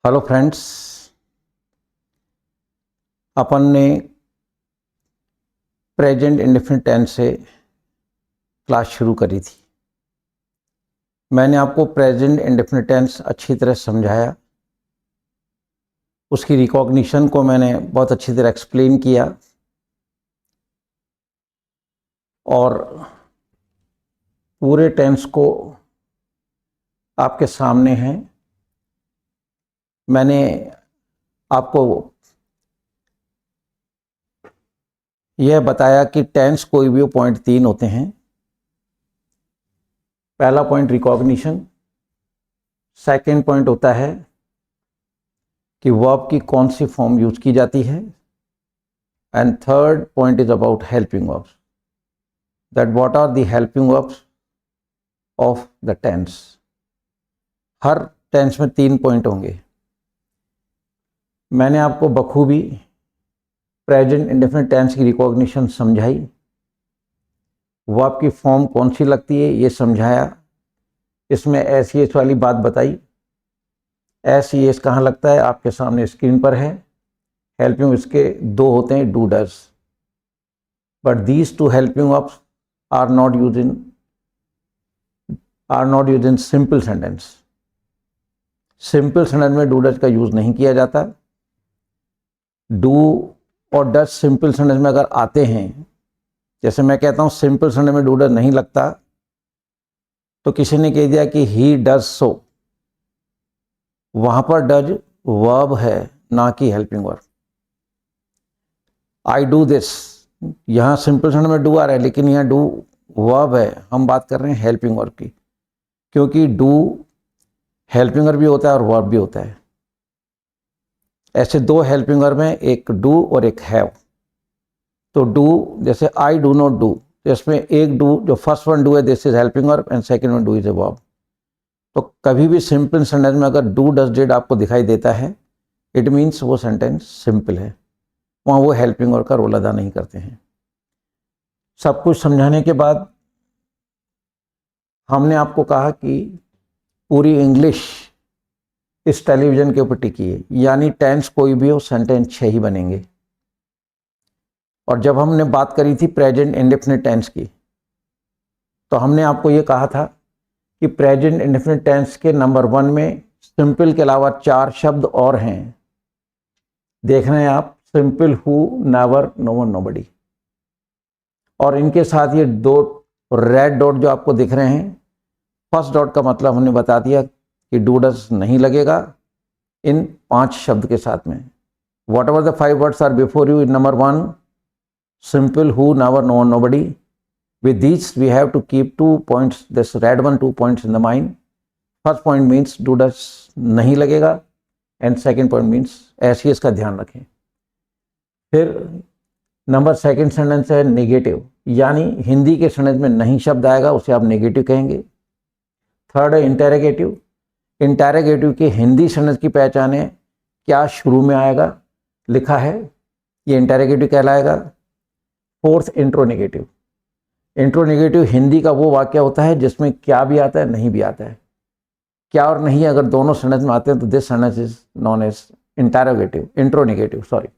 Hello friends, अपन ने present indefinite tense से class शुरू करी थी। मैंने आपको प्रेजेंट इंडेफिनिट टेंस अच्छी तरह समझाया, उसकी रिकॉग्निशन को मैंने बहुत अच्छी तरह एक्सप्लेन किया और पूरे टेंस को आपके सामने हैं। मैंने आपको यह बताया कि टेंस कोई भी पॉइंट 3 होते हैं। पहला पॉइंट रिकॉग्निशन, सेकंड पॉइंट होता है कि वर्ब की कौन सी फॉर्म यूज की जाती है, and third point is about helping verbs, that what are the helping verbs of the tense. हर टेंस में 3 पॉइंट होंगे। मैंने आपको बखूबी प्रेजेंट इंडेफिनिट टेंस की रिकॉग्निशन समझाई, वर्ब की फॉर्म कौन सी लगती है ये समझाया, इसमें एस एस वाली बात बताई। एस एस कहाँ लगता है आपके सामने स्क्रीन पर है। हेल्पिंग इसके 2 होते हैं, do does, but these 2 helping verbs are not use in simple sentence. Simple sentence में डू डज का यूज नहीं किया जाता। डू और डज सिंपल सेंटेंस में अगर आते हैं, जैसे मैं कहता हूं सिंपल सेंटेंस में डू डज नहीं लगता, तो किसी ने कह दिया कि ही डज सो, वहां पर डज वर्ब है ना कि helping verb. I do this, यहां सिंपल सेंटेंस में डू आ रहा है लेकिन यहां डू वर्ब है। हम बात कर रहे हैं हेल्पिंग वर्ब की, क्योंकि डू हेल्पिंग वर्ब भी होता है और वर्ब भी होता है। ऐसे 2 हेल्पिंग वर्ब हैं, एक डू और एक हैव। तो डू, जैसे आई डू नॉट डू, इसमें एक डू, जो फर्स्ट वन डू है, this is helping verb and second one do is a verb. तो कभी भी सिंपल सेंटेंस में अगर डू डज डिड आपको दिखाई देता है, इट मीन्स वो सेंटेंस सिंपल है, वहाँ वो हेल्पिंग वर्ब का रोल अदा नहीं करते हैं। सब कुछ समझाने के बाद हमने आपको कहा कि पूरी इंग्लिश इस टेलीविज़न के ऊपर टिकी है, यानी टेंस कोई भी हो सेंटेंस 6 ही बनेंगे। और जब हमने बात करी थी प्रेजेंट इंडेफिनिट टेंस की, तो हमने आपको ये कहा था कि प्रेजेंट इंडेफिनिट टेंस के नंबर 1 में सिंपल के अलावा 4 शब्द और हैं। देख रहे हैं आप, simple, who, never, no one, nobody. और इनके साथ ये 2 रेड डॉट जो आपको दिख रहे हैं, फर्स्ट डॉट का मतलब हमने बता दिया कि डू डज नहीं लगेगा इन 5 शब्द के साथ में। Whatever the 5 words are before you in number 1, simple, who, never, no one, nobody. With these we have to keep 2 points, this red one 2 points in the mind. First point means do does नहीं लगेगा, and second point means ऐसे इसका ध्यान रखें। फिर number 2 sentence है negative, यानी हिंदी के सेंटेंस में नहीं शब्द आएगा उसे आप नेगेटिव कहेंगे। थर्ड है इंटेरोगेटिव। इंटेरोगेटिव के हिंदी सेंटेंस की पहचान है क्या शुरू में आएगा, लिखा है, ये इंटेरोगेटिव कहलाएगा। फोर्थ इंट्रोनेगेटिव। इंट्रोनेगेटिव हिंदी का वो वाक्य होता है जिसमें क्या भी आता है नहीं भी आता है। क्या और नहीं अगर दोनों सेंटेंस में आते हैं तो this sentence is known as interrogative, interronegative, sorry.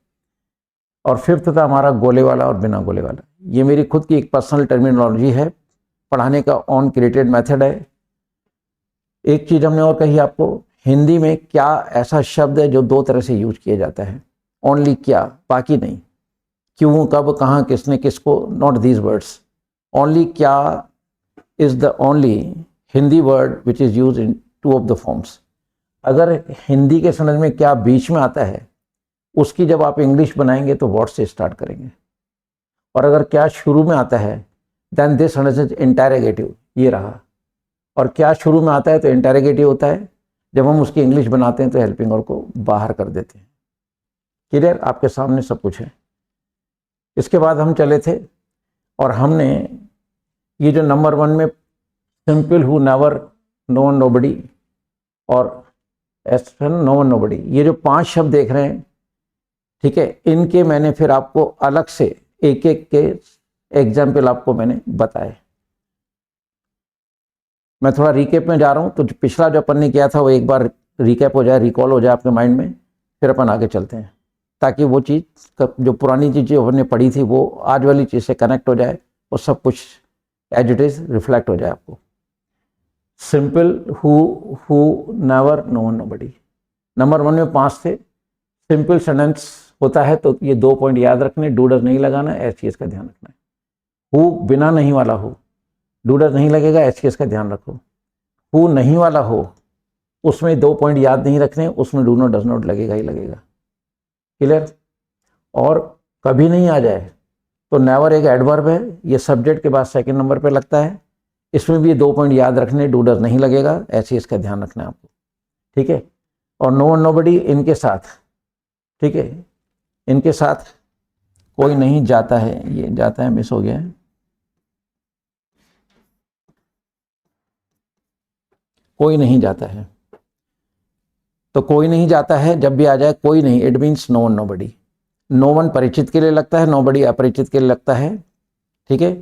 और फिफ्थ था हमारा गोले वाला और बिना गोले वाला। ये मेरी खुद की एक पर्सनल टर्मिनोलॉजी है, पढ़ाने का ऑन क्रिएटेड मेथड है। एक चीज हमने और कही आपको, हिंदी में क्या ऐसा शब्द है जो 2 तरह से यूज किया जाता है, ओनली क्या, बाकी नहीं। क्यों, कब, कहाँ, किसने, किसको, नॉट दीज वर्ड्स। ओनली क्या is the only Hindi word which is use in 2 of the forms. अगर हिंदी के सेंटेंस में क्या बीच में आता है, उसकी जब आप इंग्लिश बनाएंगे तो वर्ड से स्टार्ट करेंगे। और अगर क्या शुरू में आता है, then this sentence is interrogative, ये रहा। और क्या शुरू में आता है तो इंटेरोगेटिव होता है, जब हम उसकी इंग्लिश बनाते हैं तो हेल्पिंग वर्ब को बाहर कर देते हैं। क्लियर, आपके सामने सब कुछ है। इसके बाद हम चले थे और हमने ये जो नंबर 1 में simple, who, never, no one, nobody और एस्टन, नो वन, नोबडी, ये जो 5 शब्द देख रहे हैं, ठीक है, इनके मैंने फिर आपको अलग से एक एक के एग्जाम्पल आपको मैंने बताए। मैं थोड़ा रिकेप में जा रहा हूं, तो पिछला जो अपन ने किया था वो एक बार रिकैप हो जाए, रिकॉल हो जाए आपके माइंड में, फिर अपन आगे चलते हैं, ताकि वो चीज़ जो पुरानी चीज़ जो हमने पढ़ी थी वो आज वाली चीज़ से कनेक्ट हो जाए और सब कुछ एज इट इज़ रिफ्लेक्ट हो जाए आपको। Simple, who, never, no one, nobody. Number 1 में 5 थे। सिंपल सेंटेंस होता है तो ये 2 पॉइंट याद रखने, डू डज नहीं लगाना, एसटीएस का ध्यान रखना है। हु बिना नहीं वाला हो, डू डज नहीं लगेगा, एसटीएस का ध्यान रखो। हु नहीं वाला हो, उसमें 2 पॉइंट याद नहीं रखने, उसमें डू नॉट डज नॉट लगेगा ही लगेगा। क्लियर? और कभी नहीं आ जाए तो नेवर एक एडवर्ब है, ये सब्जेक्ट के बाद सेकंड नंबर पे लगता है, इसमें भी ये 2 पॉइंट याद रखने, डू डज नहीं लगेगा, ऐसे इसका ध्यान रखना है आपको। ठीक है? और नो वन नोबडी इनके साथ, ठीक है, इनके साथ कोई नहीं जाता है, ये जाता है मिस हो गया है, कोई नहीं जाता है। तो कोई नहीं जाता है जब भी आ जाए कोई नहीं, it means no one nobody. No one परिचित के लिए लगता है, नोबडी अपरिचित के लिए लगता है। ठीक है?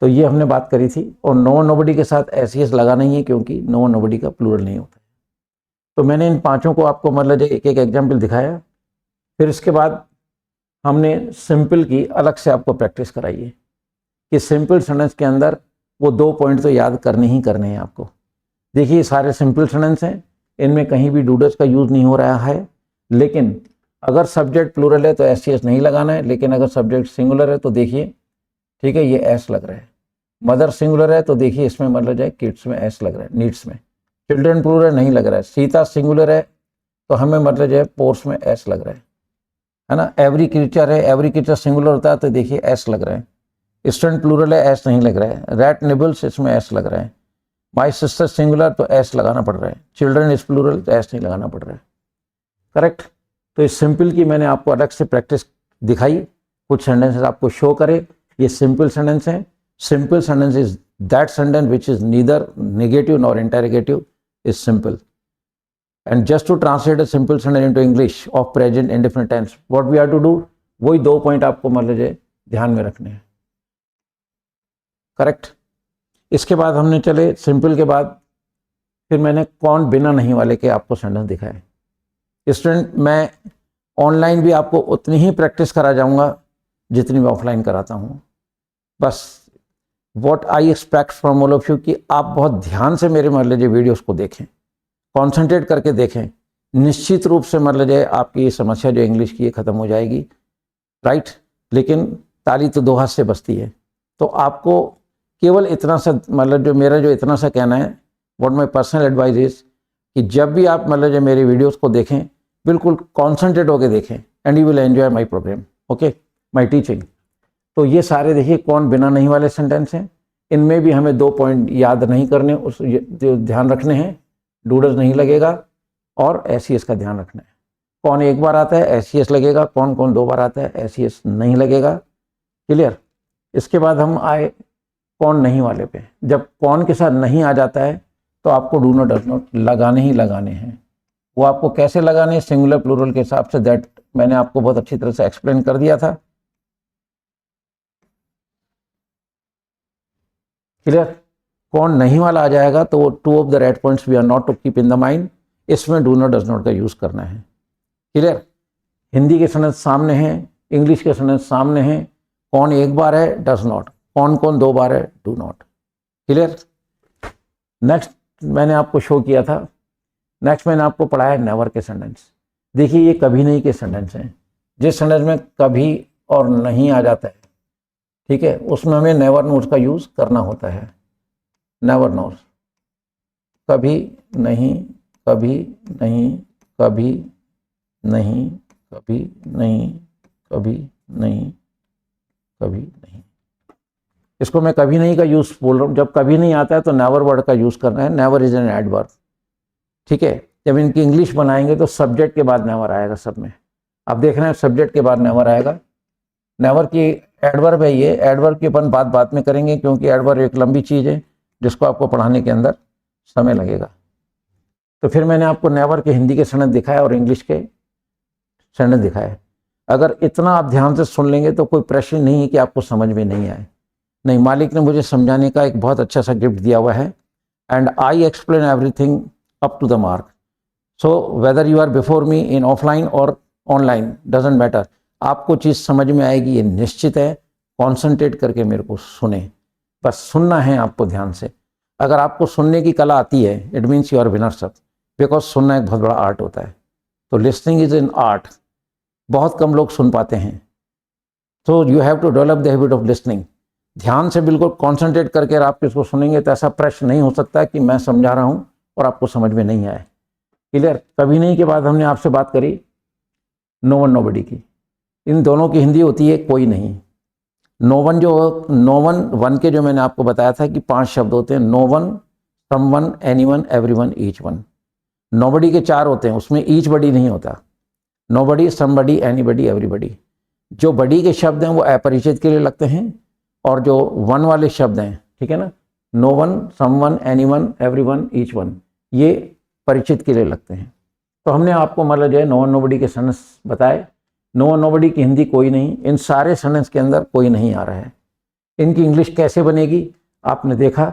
तो ये हमने बात करी थी। और नो वन नोबडी के साथ एसईएस लगा नहीं है, क्योंकि नो वन नोबडी का प्लूरल नहीं होता है। तो मैंने इन पांचों को आपको मतलब एक एक एग्जाम्पल दिखाया। फिर इसके बाद हमने सिंपल की अलग से आपको प्रैक्टिस कराई है कि सिंपल सेंटेंस के अंदर वो 2 पॉइंट तो याद करने ही करने हैं आपको। देखिए सारे सिंपल सेंटेंस हैं, इनमें कहीं भी डू डज का यूज नहीं हो रहा है, लेकिन अगर सब्जेक्ट प्लूरल है तो एसटीएस नहीं लगाना है, लेकिन अगर सब्जेक्ट सिंगुलर है तो देखिए, ठीक है, ये एस लग रहा है। मदर सिंगुलर है तो देखिए इसमें मतलब जाए किड्स में एस लग रहा है, नीड्स में। चिल्ड्रन प्लूरल नहीं लग रहा है। सीता सिंगुलर है तो हमें मतलब जो है पोर्स में एस लग रहा है ना। एवरी क्रीचर है, एवरी क्रीचर सिंगुलर होता है तो देखिए एस लग रहा है। स्टूडेंट प्लूरल है, एस नहीं लग रहा है। रैट निबल्स, इसमें एस लग रहा है। माई सिस्टर सिंगुलर तो एस लगाना पड़ रहा है। चिल्ड्रन इज प्लूरल तो एस नहीं लगाना पड़ रहा है। करेक्ट? तो इस सिंपल की मैंने आपको अलग से प्रैक्टिस दिखाई, कुछ सेंटेंसेस आपको शो करे, ये सिंपल सेंटेंस है। Simple sentence is that sentence which is neither negative nor interrogative, is simple. And just to translate a simple sentence into English of present indefinite tense, what we have to do, वही 2 point आपको मान लीजिए ध्यान में रखने हैं। Correct? इसके बाद हमने चले सिंपल के बाद फिर मैंने कौन बिना नहीं वाले के आपको सेंटेंस दिखाए। स्टूडेंट, मैं ऑनलाइन भी आपको उतनी ही प्रैक्टिस करा जाऊंगा जितनी मैं ऑफलाइन कराता हूँ। बस what I expect from all of you कि आप बहुत ध्यान से मेरे मान लीजिए वीडियोस को देखें, कॉन्सेंट्रेट करके देखें। निश्चित रूप से मान लीजिए आपकी ये समस्या जो इंग्लिश की है ख़त्म हो जाएगी। राइट? लेकिन ताली तो 2 हाथ से बजती है। तो आपको केवल इतना सा मतलब जो मेरा जो इतना सा कहना है, what my personal advice is कि जब भी आप मतलब जो मेरी वीडियोस को देखें बिल्कुल कॉन्सेंट्रेट होकर देखें, and you will enjoy my programme, okay, my teaching. तो ये सारे देखिए कौन बिना नहीं वाले सेंटेंस हैं। इनमें भी हमें 2 पॉइंट याद नहीं करने, उस जो ध्यान रखने हैं, डू डज नहीं लगेगा और एसईएस का ध्यान रखना है। कौन एक बार आता है एसईएस लगेगा, कौन कौन 2 बार आता है एसईएस नहीं लगेगा। क्लियर? इसके बाद हम आए कौन नहीं वाले पे। जब कौन के साथ नहीं आ जाता है तो आपको डू नॉट डज नॉट लगाने ही लगाने हैं। वो आपको कैसे लगाने हैं, सिंगुलर प्लूरल के हिसाब से, दैट मैंने आपको बहुत अच्छी तरह से एक्सप्लेन कर दिया था। क्लियर? कौन नहीं वाला आ जाएगा तो वो 2 of the right points we are not to keep in the mind, इसमें डू नॉट डज नॉट का यूज करना है। क्लियर? हिंदी के सेंटेंस सामने हैं, इंग्लिश के सेंटेंस सामने हैं। कौन एक बार है, डज नॉट। कौन कौन 2 बार है, डू नॉट। क्लियर? नेक्स्ट मैंने आपको शो किया था, नेक्स्ट मैंने आपको पढ़ाया नेवर के सेंटेंस। देखिए ये कभी नहीं के सेंटेंस हैं। जिस सेंटेंस में कभी और नहीं आ जाता है, ठीक है, उसमें हमें नेवर नोज का यूज करना होता है। नेवर नोज, कभी नहीं, कभी नहीं, कभी नहीं, कभी नहीं, कभी नहीं, कभी नहीं। इसको मैं कभी नहीं का यूज बोल रहा हूँ। जब कभी नहीं आता है तो नेवर वर्ड का यूज करना है। Never is an adverb. ठीक है? जब इनकी इंग्लिश बनाएंगे तो सब्जेक्ट के बाद नेवर आएगा सब में। अब देख रहे हैं सब्जेक्ट के बाद नेवर आएगा। नेवर की एडवर्ब है ये। एडवर्ब की अपन बात में करेंगे, क्योंकि एडवर्ब एक लंबी चीज़ है जिसको आपको पढ़ाने के अंदर समय लगेगा। तो फिर मैंने आपको नेवर के हिंदी के सेंटेंस दिखाया और इंग्लिश के सेंटेंस दिखाए। अगर इतना आप ध्यान से सुन लेंगे तो कोई प्रश्न नहीं है कि आपको समझ में नहीं आए। नहीं, मालिक ने मुझे समझाने का एक बहुत अच्छा सा गिफ्ट दिया हुआ है, and I explain everything up to the mark. So whether you are before me in offline और ऑनलाइन डजेंट मैटर, आपको चीज़ समझ में आएगी, ये निश्चित है। कॉन्सेंट्रेट करके मेरे को सुने, बस सुनना है आपको ध्यान से। अगर आपको सुनने की कला आती है, it means you are winner सब, बिकॉज सुनना एक बहुत बड़ा आर्ट होता है। तो लिसनिंग इज एन आर्ट, बहुत कम लोग सुन पाते हैं। तो you have to develop the habit of listening. ध्यान से बिल्कुल कॉन्सेंट्रेट करके आप इसको सुनेंगे तो ऐसा प्रश्न नहीं हो सकता कि मैं समझा रहा हूँ और आपको समझ में नहीं आए। क्लियर? कभी नहीं के बाद हमने आपसे बात करी नो वन नोबडी की, इन दोनों की हिंदी होती है कोई नहीं। नो वन वन के जो मैंने आपको बताया था कि 5 शब्द होते हैं, no one, someone, anyone, everyone, each one. Nobody के 4 होते हैं, उसमें ईच बडी नहीं होता। Nobody, somebody, anybody, everybody. जो बडी के शब्द हैं वो अपरिचित के लिए लगते हैं, और जो वन वाले शब्द हैं, ठीक है ना, no one, someone, anyone, everyone, each one, ये परिचित के लिए लगते हैं। तो हमने आपको मतलब जो है नो वन नोबडी के सेंटेंस बताए। नो वन नोबडी की हिंदी कोई नहीं, इन सारे सेंटेंस के अंदर कोई नहीं आ रहा है। इनकी इंग्लिश कैसे बनेगी आपने देखा,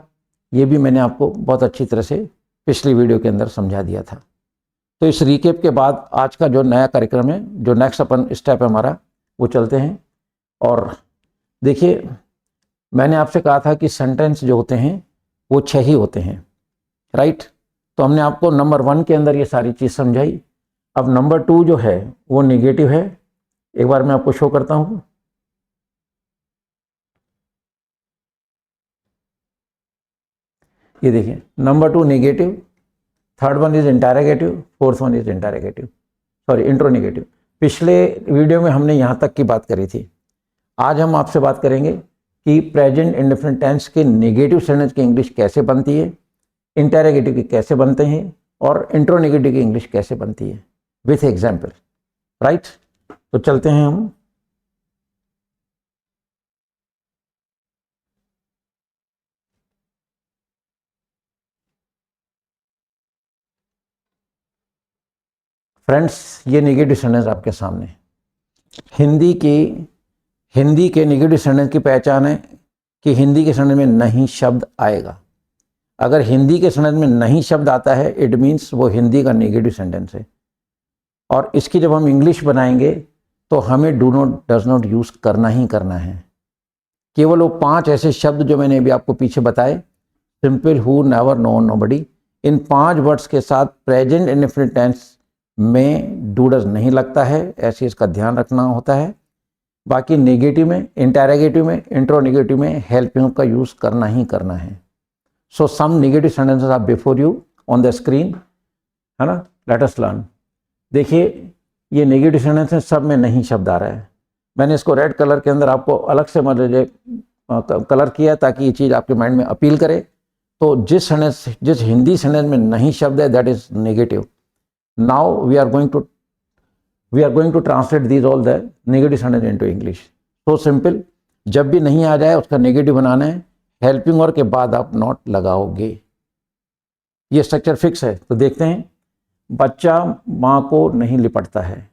ये भी मैंने आपको बहुत अच्छी तरह से पिछली वीडियो के अंदर समझा दिया था। तो इस रिकेप के बाद आज का जो नया कार्यक्रम है, जो नेक्स्ट अपन स्टेप है हमारा, वो चलते हैं। और देखिए, मैंने आपसे कहा था कि सेंटेंस जो होते हैं वो 6 ही होते हैं, राइट? तो हमने आपको नंबर 1 के अंदर ये सारी चीज़ समझाई। अब नंबर 2 जो है वो नेगेटिव है। एक बार मैं आपको शो करता हूं। ये देखिए, number 2 negative, third one is interrogative, fourth one is interronegative. पिछले वीडियो में हमने यहां तक की बात करी थी। आज हम आपसे बात करेंगे कि प्रेजेंट इंडेफिनिट टेंस के नेगेटिव सेंटेंस की इंग्लिश कैसे बनती है, इंटरोगेटिव की कैसे बनते हैं, और इंट्रोनेगेटिव की इंग्लिश कैसे बनती है, विथ एग्जाम्पल, राइट? तो चलते हैं हम। फ्रेंड्स, ये नेगेटिव सेंटेंस आपके सामने। हिंदी के नेगेटिव सेंटेंस की पहचान है कि हिंदी के सेंटेंस में नहीं शब्द आएगा। अगर हिंदी के सेंटेंस में नहीं शब्द आता है, इट मीन्स वो हिंदी का नेगेटिव सेंटेंस है। और इसकी जब हम इंग्लिश बनाएंगे तो हमें do not, does not use करना ही करना है। केवल वो 5 ऐसे शब्द जो मैंने अभी आपको पीछे बताए, simple, who, never, no, nobody, इन 5 वर्ड्स के साथ प्रेजेंट इंडेफिनिट टेंस में डू डज नहीं लगता है, ऐसे इसका ध्यान रखना होता है। बाकी नेगेटिव में, इंटरोगेटिव में, इंट्रोनेगेटिव में हेल्पिंग का यूज़ करना ही करना है। So some negative sentences are before you on the screen, है ना? Let us learn. देखिए, ये नेगेटिव सेंटेंस है, सब में नहीं शब्द आ रहा है। मैंने इसको रेड कलर के अंदर आपको अलग से मतलब कलर किया ताकि ये चीज़ आपके माइंड में अपील करे। तो जिस हिंदी सेंटेंस में नहीं शब्द है, that is negative. Now we are going to translate these all the negative sentence into English. So simple, जब भी नहीं आ जाए उसका नेगेटिव बनाना है, हेल्पिंग वर्ब के बाद आप नॉट लगाओगे। ये स्ट्रक्चर फिक्स है। तो देखते हैं। बच्चा माँ को नहीं लिपटता है,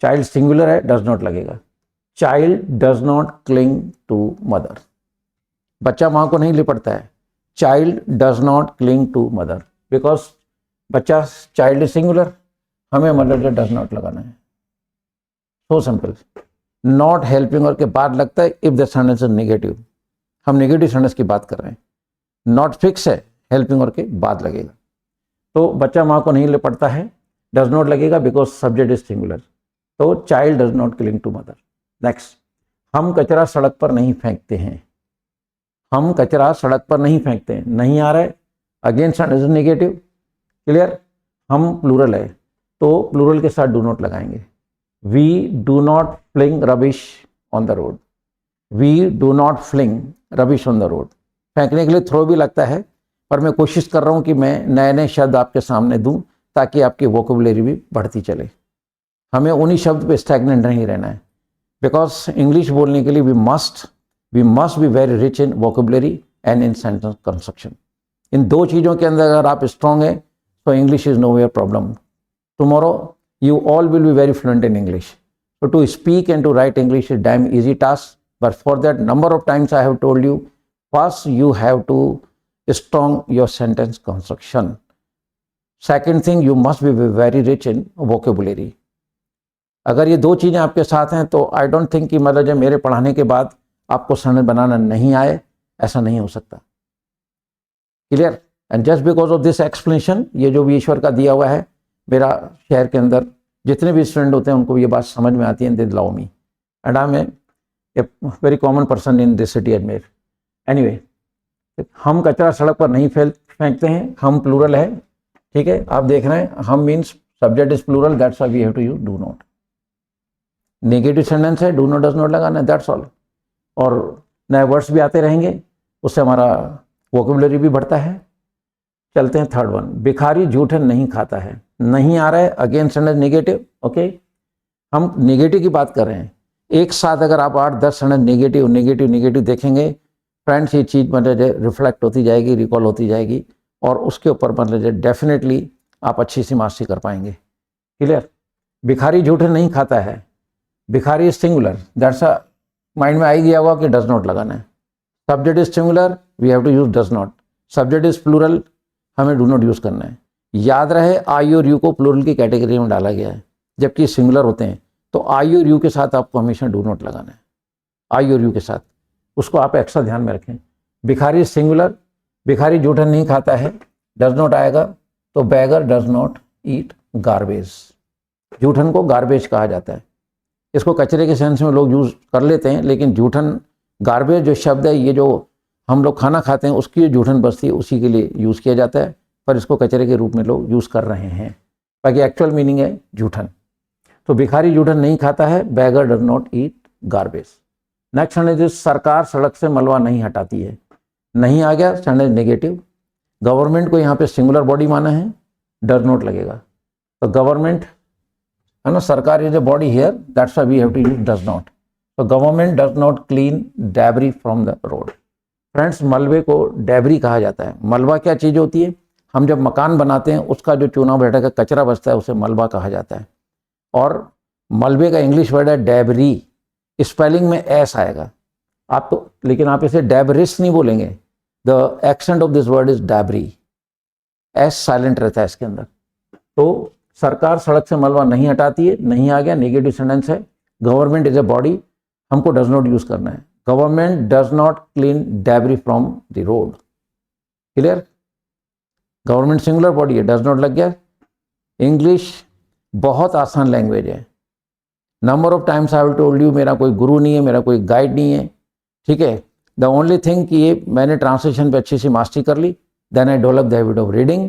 चाइल्ड सिंगुलर है, डज नॉट लगेगा। Child does not cling to mother, बच्चा माँ को नहीं लिपटता है, child does not cling to mother, because बच्चा, चाइल्ड इज सिंगुलर, हमें मदर डज नॉट लगाना है। So simple. Not helping verb के बाद लगता है if the sentence is negative. हम नेगेटिव सेंटेंस की बात कर रहे हैं। नॉट फिक्स है, हेल्पिंग वर्ब के बाद लगेगा। तो बच्चा माँ को नहीं लिपटता है, डज नॉट लगेगा बिकॉज सब्जेक्ट इज सिंगुलर। तो child does not cling to mother. Next, हम कचरा सड़क पर नहीं फेंकते हैं, हम कचरा सड़क पर नहीं फेंकते हैं, नहीं आ रहा है, again sentence is negative. Clear? हम प्लूरल है तो प्लूरल के साथ डू नॉट लगाएंगे। We do not fling rubbish on the road, we do not fling rubbish on the road. फेंकने के लिए थ्रो भी लगता है, पर मैं कोशिश कर रहा हूँ कि मैं नए नए शब्द आपके सामने दूं ताकि आपकी वोकेबुलरी भी बढ़ती चले। हमें उन्हीं शब्द पे स्टैग्नेंट नहीं रहना है, बिकॉज इंग्लिश बोलने के लिए we must be very rich in vocabulary and in sentence construction. इन 2 चीज़ों के अंदर अगर आप स्ट्रॉन्ग हैं तो English is nowhere problem. Tomorrow you all will be very fluent in English. So to speak and to write English is damn easy task, but for that number of times I have told you, first you have to strong your sentence construction. Second thing, you must be very rich in vocabulary. अगर ये दो चीज़ें आपके साथ हैं तो I don't think कि मतलब जब मेरे पढ़ाने के बाद आपको सेंटेंस बनाना नहीं आए, ऐसा नहीं हो सकता। Clear? And just because of this explanation, ये जो भी ईश्वर का दिया हुआ है, मेरा शहर के अंदर जितने भी स्टूडेंट होते हैं उनको ये बात समझ में आती है, they love me and I am a very common person in this city Ajmer. Anyway, हम कचरा सड़क पर नहीं फेंकते हैं, हम प्लूरल है, ठीक है, आप देख रहे हैं, हम means subject is plural, that's why we have to use do not. Negative sentence है, डू नॉट डज नॉट लगाना है, दैट्स ऑल। और नए वर्ड्स भी आते रहेंगे, उससे हमारा वोकेबुलरी भी बढ़ता है। चलते हैं थर्ड वन, भिखारी जूठन नहीं खाता है। नहीं आ रहा है, अगेन सेंटेंस नेगेटिव। ओके, हम नेगेटिव की बात कर रहे हैं। एक साथ अगर आप 8-10 सेंटेंस नेगेटिव नेगेटिव नेगेटिव देखेंगे फ्रेंड्स, ये चीज़ मतलब रिफ्लेक्ट होती जाएगी, रिकॉल होती जाएगी, और उसके ऊपर मतलब डेफिनेटली आप अच्छी सी मास्टरी कर पाएंगे। क्लियर? भिखारी जूठन नहीं खाता है, भिखारी is singular, that's a mind में आ ही गया होगा कि डज नॉट लगाना है। Subject is singular, we have to use does not. Subject is plural, हमें डू नॉट यूज करना है। याद रहे, आई और यू को प्लूरल की कैटेगरी में डाला गया है, जबकि सिंगुलर होते हैं, तो आई और यू के साथ आपको हमेशा डू नॉट लगाना है, आई और यू के साथ, उसको आप एक्स्ट्रा ध्यान में रखें। भिखारी सिंगुलर, भिखारी जूठन नहीं खाता है, डज नॉट आएगा, तो beggar does not eat garbage. जूठन को गार्बेज कहा जाता है, इसको कचरे के सेंस में लोग यूज़ कर लेते हैं, लेकिन जूठन, गार्बेज जो शब्द है, ये जो हम लोग खाना खाते हैं उसकी जूठन बस्ती, उसी के लिए यूज़ किया जाता है, पर इसको कचरे के रूप में लोग यूज़ कर रहे हैं, बाकी एक्चुअल मीनिंग है जूठन। तो भिखारी जूठन नहीं खाता है, beggar does not eat garbage. Next sentence, सरकार सड़क से मलबा नहीं हटाती है। नहीं आ गया, सेंटेंस नेगेटिव। गवर्नमेंट को यहाँ पे सिंगुलर बॉडी माना है, डज नॉट लगेगा, तो गवर्नमेंट है ना, सरकार is a body here, that's why we have to use does not. तो government does not clean debris from the road. Friends, मलबे को डेब्री कहा जाता है। मलबा क्या चीज़ होती है? हम जब मकान बनाते हैं उसका जो चूना बैठा का कचरा बचता है, उसे मलबा कहा जाता है। और मलबे का इंग्लिश वर्ड है डेब्री, स्पेलिंग में एस आएगा आप तो, लेकिन आप इसे डेब्रिस नहीं बोलेंगे, the accent of this word is debris, S silent रहता है इसके अंदर। तो सरकार सड़क से मलबा नहीं हटाती है, नहीं आ गया, नेगेटिव सेंटेंस है। गवर्नमेंट इज ए बॉडी, हमको डज नॉट यूज करना है, government does not clean debris from the road. Clear? Government singular body है, डज नॉट लग गया। इंग्लिश बहुत आसान लैंग्वेज है, number of times I will told you, मेरा कोई गुरु नहीं है, मेरा कोई गाइड नहीं है, ठीक है। द ओनली थिंग कि ये मैंने ट्रांसलेशन पे अच्छी सी मास्टरी कर ली, then I develop the habit of reading.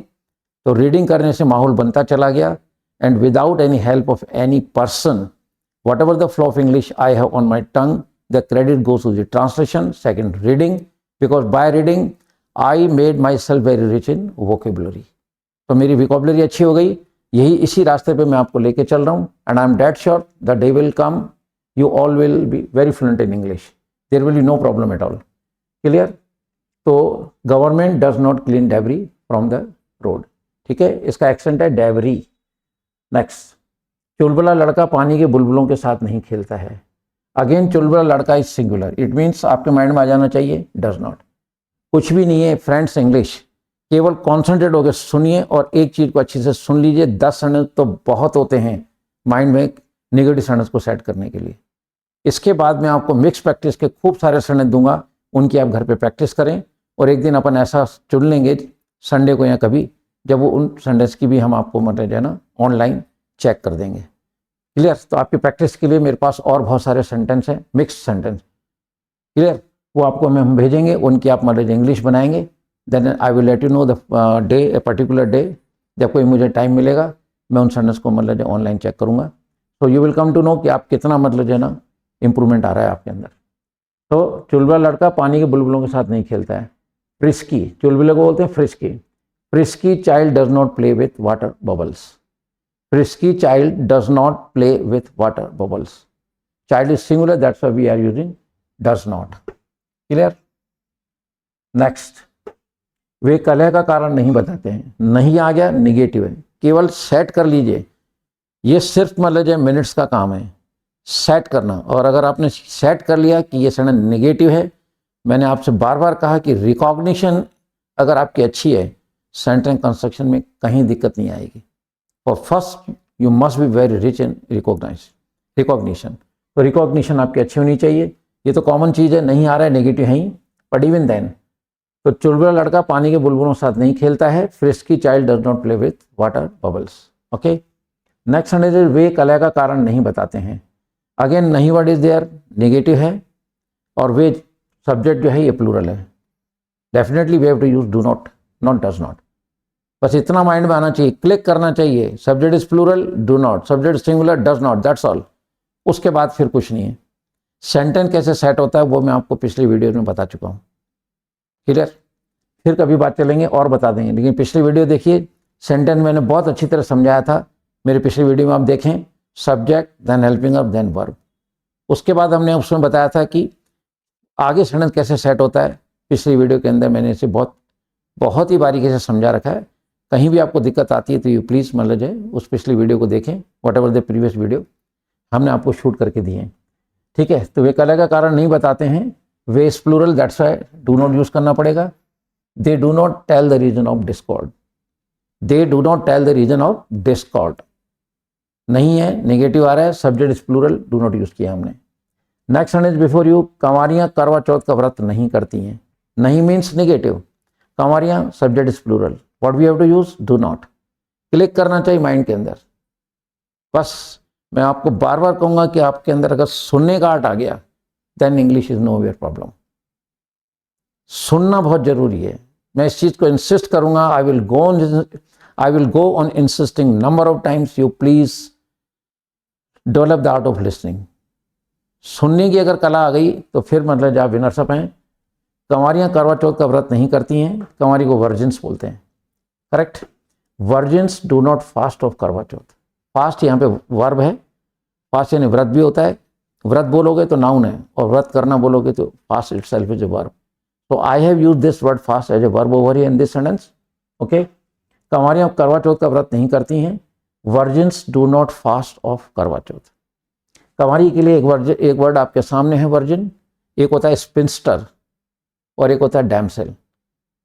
तो रीडिंग करने से माहौल बनता चला गया, and without any help of any person, whatever the flow of English I have on my tongue, the credit goes to the translation, second reading, because by reading I made myself very rich in vocabulary. तो मेरी vocabulary अच्छी हो गई, यही इसी रास्ते पे मैं आपको लेके चल रहा हूँ, and I am dead sure the day will come, you all will be very fluent in English, there will be no problem at all. Clear? तो government does not clean debris from the road, ठीक है, इसका accent है debris. Next, चुलबुला लड़का पानी के बुलबुलों के साथ नहीं खेलता है। अगेन चुलबुला लड़का इज सिंगुलर, इट मीन्स आपके माइंड में आ जाना चाहिए डज नॉट, कुछ भी नहीं है फ्रेंड्स। इंग्लिश केवल कॉन्सेंट्रेट होकर सुनिए और एक चीज़ को अच्छी से सुन लीजिए। 10 सेंटेंस तो बहुत होते हैं माइंड में नेगेटिव सेंटेंस को सेट करने के लिए। इसके बाद मैं आपको मिक्स प्रैक्टिस के खूब सारे सेंटेंस दूंगा, उनकी आप घर पे प्रैक्टिस करें, और एक दिन अपन ऐसा चुन लेंगे संडे को या कभी, जब वो उन सेंटेंस की भी हम आपको मतलब है ना ऑनलाइन चेक कर देंगे। क्लियर? तो आपकी प्रैक्टिस के लिए मेरे पास और बहुत सारे सेंटेंस हैं, मिक्स सेंटेंस। क्लियर? वो आपको हम भेजेंगे, उनकी आप मतलब इंग्लिश बनाएंगे, then I will let you know the day, a particular day, जब कोई मुझे टाइम मिलेगा मैं उन सेंटेंस को मतलब ऑनलाइन चेक करूँगा। So you will come to know कि आप कितना मतलब है ना इम्प्रूवमेंट आ रहा है आपके अंदर। तो चुलबुला लड़का पानी के बुलबुलों के साथ नहीं खेलता है। फ्रिस्की, चुलबुले को बोलते हैं frisky. Frisky child does not play with water bubbles. Frisky child does not play with water bubbles. Child is singular, that's why we are using does not. Clear? Next, वे कलह का कारण नहीं बताते हैं। नहीं आ गया, निगेटिव है, केवल सेट कर लीजिए, ये सिर्फ मतलब जो मिनट्स का काम है सेट करना। और अगर आपने सेट कर लिया कि ये सेंटेंस नेगेटिव है, मैंने आपसे बार बार कहा कि रिकॉग्निशन अगर आपकी अच्छी है, सेंटेंस कंस्ट्रक्शन में कहीं दिक्कत नहीं आएगी। और first you must be very rich in recognition. तो रिकॉग्निशन आपकी अच्छी होनी चाहिए, ये तो कॉमन चीज़ है, नहीं आ रहा है नेगेटिव है ही, बट इवन देन तो चुलबुला लड़का पानी के बुलबुलों के साथ नहीं खेलता है, frisky child does not play with water bubbles. Okay, next sentence, वे कलह का कारण नहीं बताते हैं। अगेन नहीं वर्ड इज देयर, नेगेटिव है, और वे सब्जेक्ट जो है ये प्लूरल है। Definitely we have to use do not, not does not. बस इतना माइंड में आना चाहिए, क्लिक करना चाहिए, subject is plural do not, subject singular does not, that's all. उसके बाद फिर कुछ नहीं है। सेंटेंस कैसे सेट होता है वो मैं आपको पिछली वीडियो में बता चुका हूँ, क्लियर। फिर कभी बात चलेंगे और बता देंगे, लेकिन पिछली वीडियो देखिए, सेंटेंस मैंने बहुत अच्छी तरह समझाया था, मेरे पिछली वीडियो में आप देखें, subject then helping verb then verb. उसके बाद हमने उसमें बताया था कि आगे सेंटेंस कैसे सेट होता है, पिछली वीडियो के अंदर मैंने इसे बहुत ही बारीकी से समझा रखा है। कहीं भी आपको दिक्कत आती है तो यू प्लीज़ मान लीजिए उस पिछली वीडियो को देखें, what ever the previous video हमने आपको शूट करके दिए हैं, ठीक है। तो वे कलह का कारण नहीं बताते हैं, वे is plural, that's why do not use करना पड़ेगा। They do not tell the reason of discord, they do not tell the reason of discord, नहीं है, नेगेटिव आ रहा है, subject is plural, do not use किया हमने। नेक्स्ट सेंटेंस, बिफोर यू, कंवारियां करवा चौथ का व्रत नहीं करती हैं। नहीं मीन्स नेगेटिव, कंवारियां subject is plural, what we have to use do not. Click करना चाहिए माइंड के अंदर। बस मैं आपको बार बार कहूंगा कि आपके अंदर अगर सुनने का आर्ट आ गया then English is nowhere problem. सुनना बहुत जरूरी है, मैं इस चीज को इंसिस्ट करूंगा। I will go on insisting number of times, you please develop the art of listening. सुनने की अगर कला आ गई तो फिर मतलब आप विनर्सअप हैं। कंवारियां करवा चौथ का व्रत नहीं करती हैं, कंवारी को वर्जिन्स बोलते हैं, correct. Virgins do not fast of Karva Chauth. Fast यहाँ पे वर्ब है, फास्ट यानी व्रत भी होता है, व्रत बोलोगे तो नाउन है, और व्रत करना बोलोगे तो fast itself is a verb. So I have used this word fast as a verb over here in this sentence. Okay, कंवारियां Karva Chauth का व्रत नहीं करती हैं, virgins do not fast of Karva चौथ। कंवारी के लिए एक वर्ड आपके सामने है वर्जिन, एक होता है स्पिंस्टर और एक होता है डैमसेल।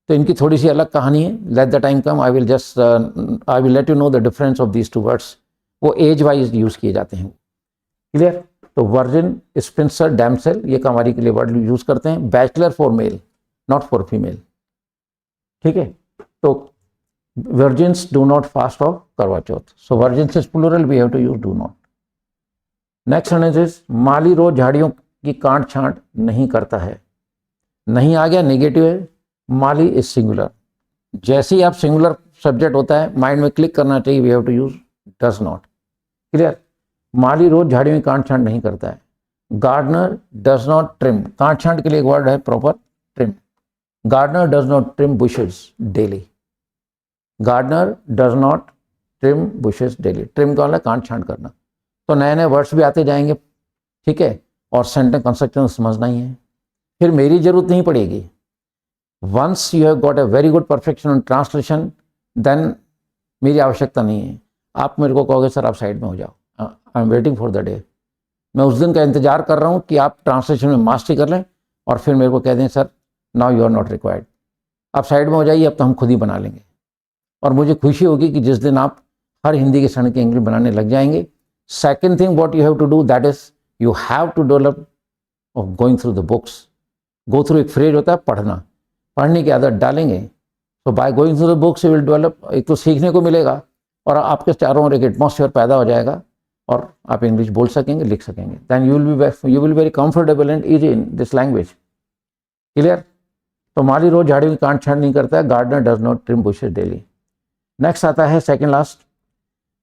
तो इनकी थोड़ी सी अलग कहानी है, late the time come I will let you know the difference of these two words. वो एज वाइज यूज किए जाते हैं, क्लियर। तो वर्जिन, स्पिंस्टर, डैमसेल ये कंवारी के लिए वर्ड यूज करते हैं। Bachelor for male, not for female, ठीक है। तो virgins do not fast of Karva Chauth, so virgins is plural, we have to use do not. Next sentence is, माली रोज झाड़ियों की काट छांट नहीं करता है। नहीं आ गया, नेगेटिव है, माली इज सिंगुलर। जैसे ही आप सिंगुलर सब्जेक्ट होता है माइंड में क्लिक करना चाहिए, we have to use does not, clear. माली रोज झाड़ियों की काट छांट नहीं करता है। गार्डनर डज नॉट ट्रिम, काट छांट के लिए एक वर्ड है proper, trim. Gardener does not trim bushes daily, gardener does not trim bushes daily. Trim का मतलब काट छांट करना। तो नए नए वर्ड्स भी आते जाएंगे, ठीक है, और सेंटेंस कंस्ट्रक्शन समझना ही है, फिर मेरी जरूरत नहीं पड़ेगी। Once you have got a very good perfection on translation then मेरी आवश्यकता नहीं है। आप मेरे को कहोगे सर आप साइड में हो जाओ, I am waiting for the day, मैं उस दिन का इंतजार कर रहा हूँ कि आप ट्रांसलेशन में मास्टरी कर लें और फिर मेरे को कह दें sir now you are not required, आप साइड में हो जाइए, अब तो हम खुद ही बना लेंगे। और मुझे खुशी होगी कि जिस दिन आप हर हिंदी के क्षण की इंग्लिश बनाने लग जाएंगे। Second thing what you have to do that is you have to develop of going through the books. Go through एक फ्रेज होता है पढ़ना, पढ़ने की आदत डालेंगे। तो by going through the books you will develop, एक तो सीखने को मिलेगा और आपके चारों ओर एक एटमॉस्फेयर पैदा हो जाएगा और आप इंग्लिश बोल सकेंगे, लिख सकेंगे। Then you will very comfortable and easy in this language, clear. तो माली रोज झाड़ियों की काट छांट नहीं करता है, gardener does not trim bushes daily. Next आता है सेकंड लास्ट,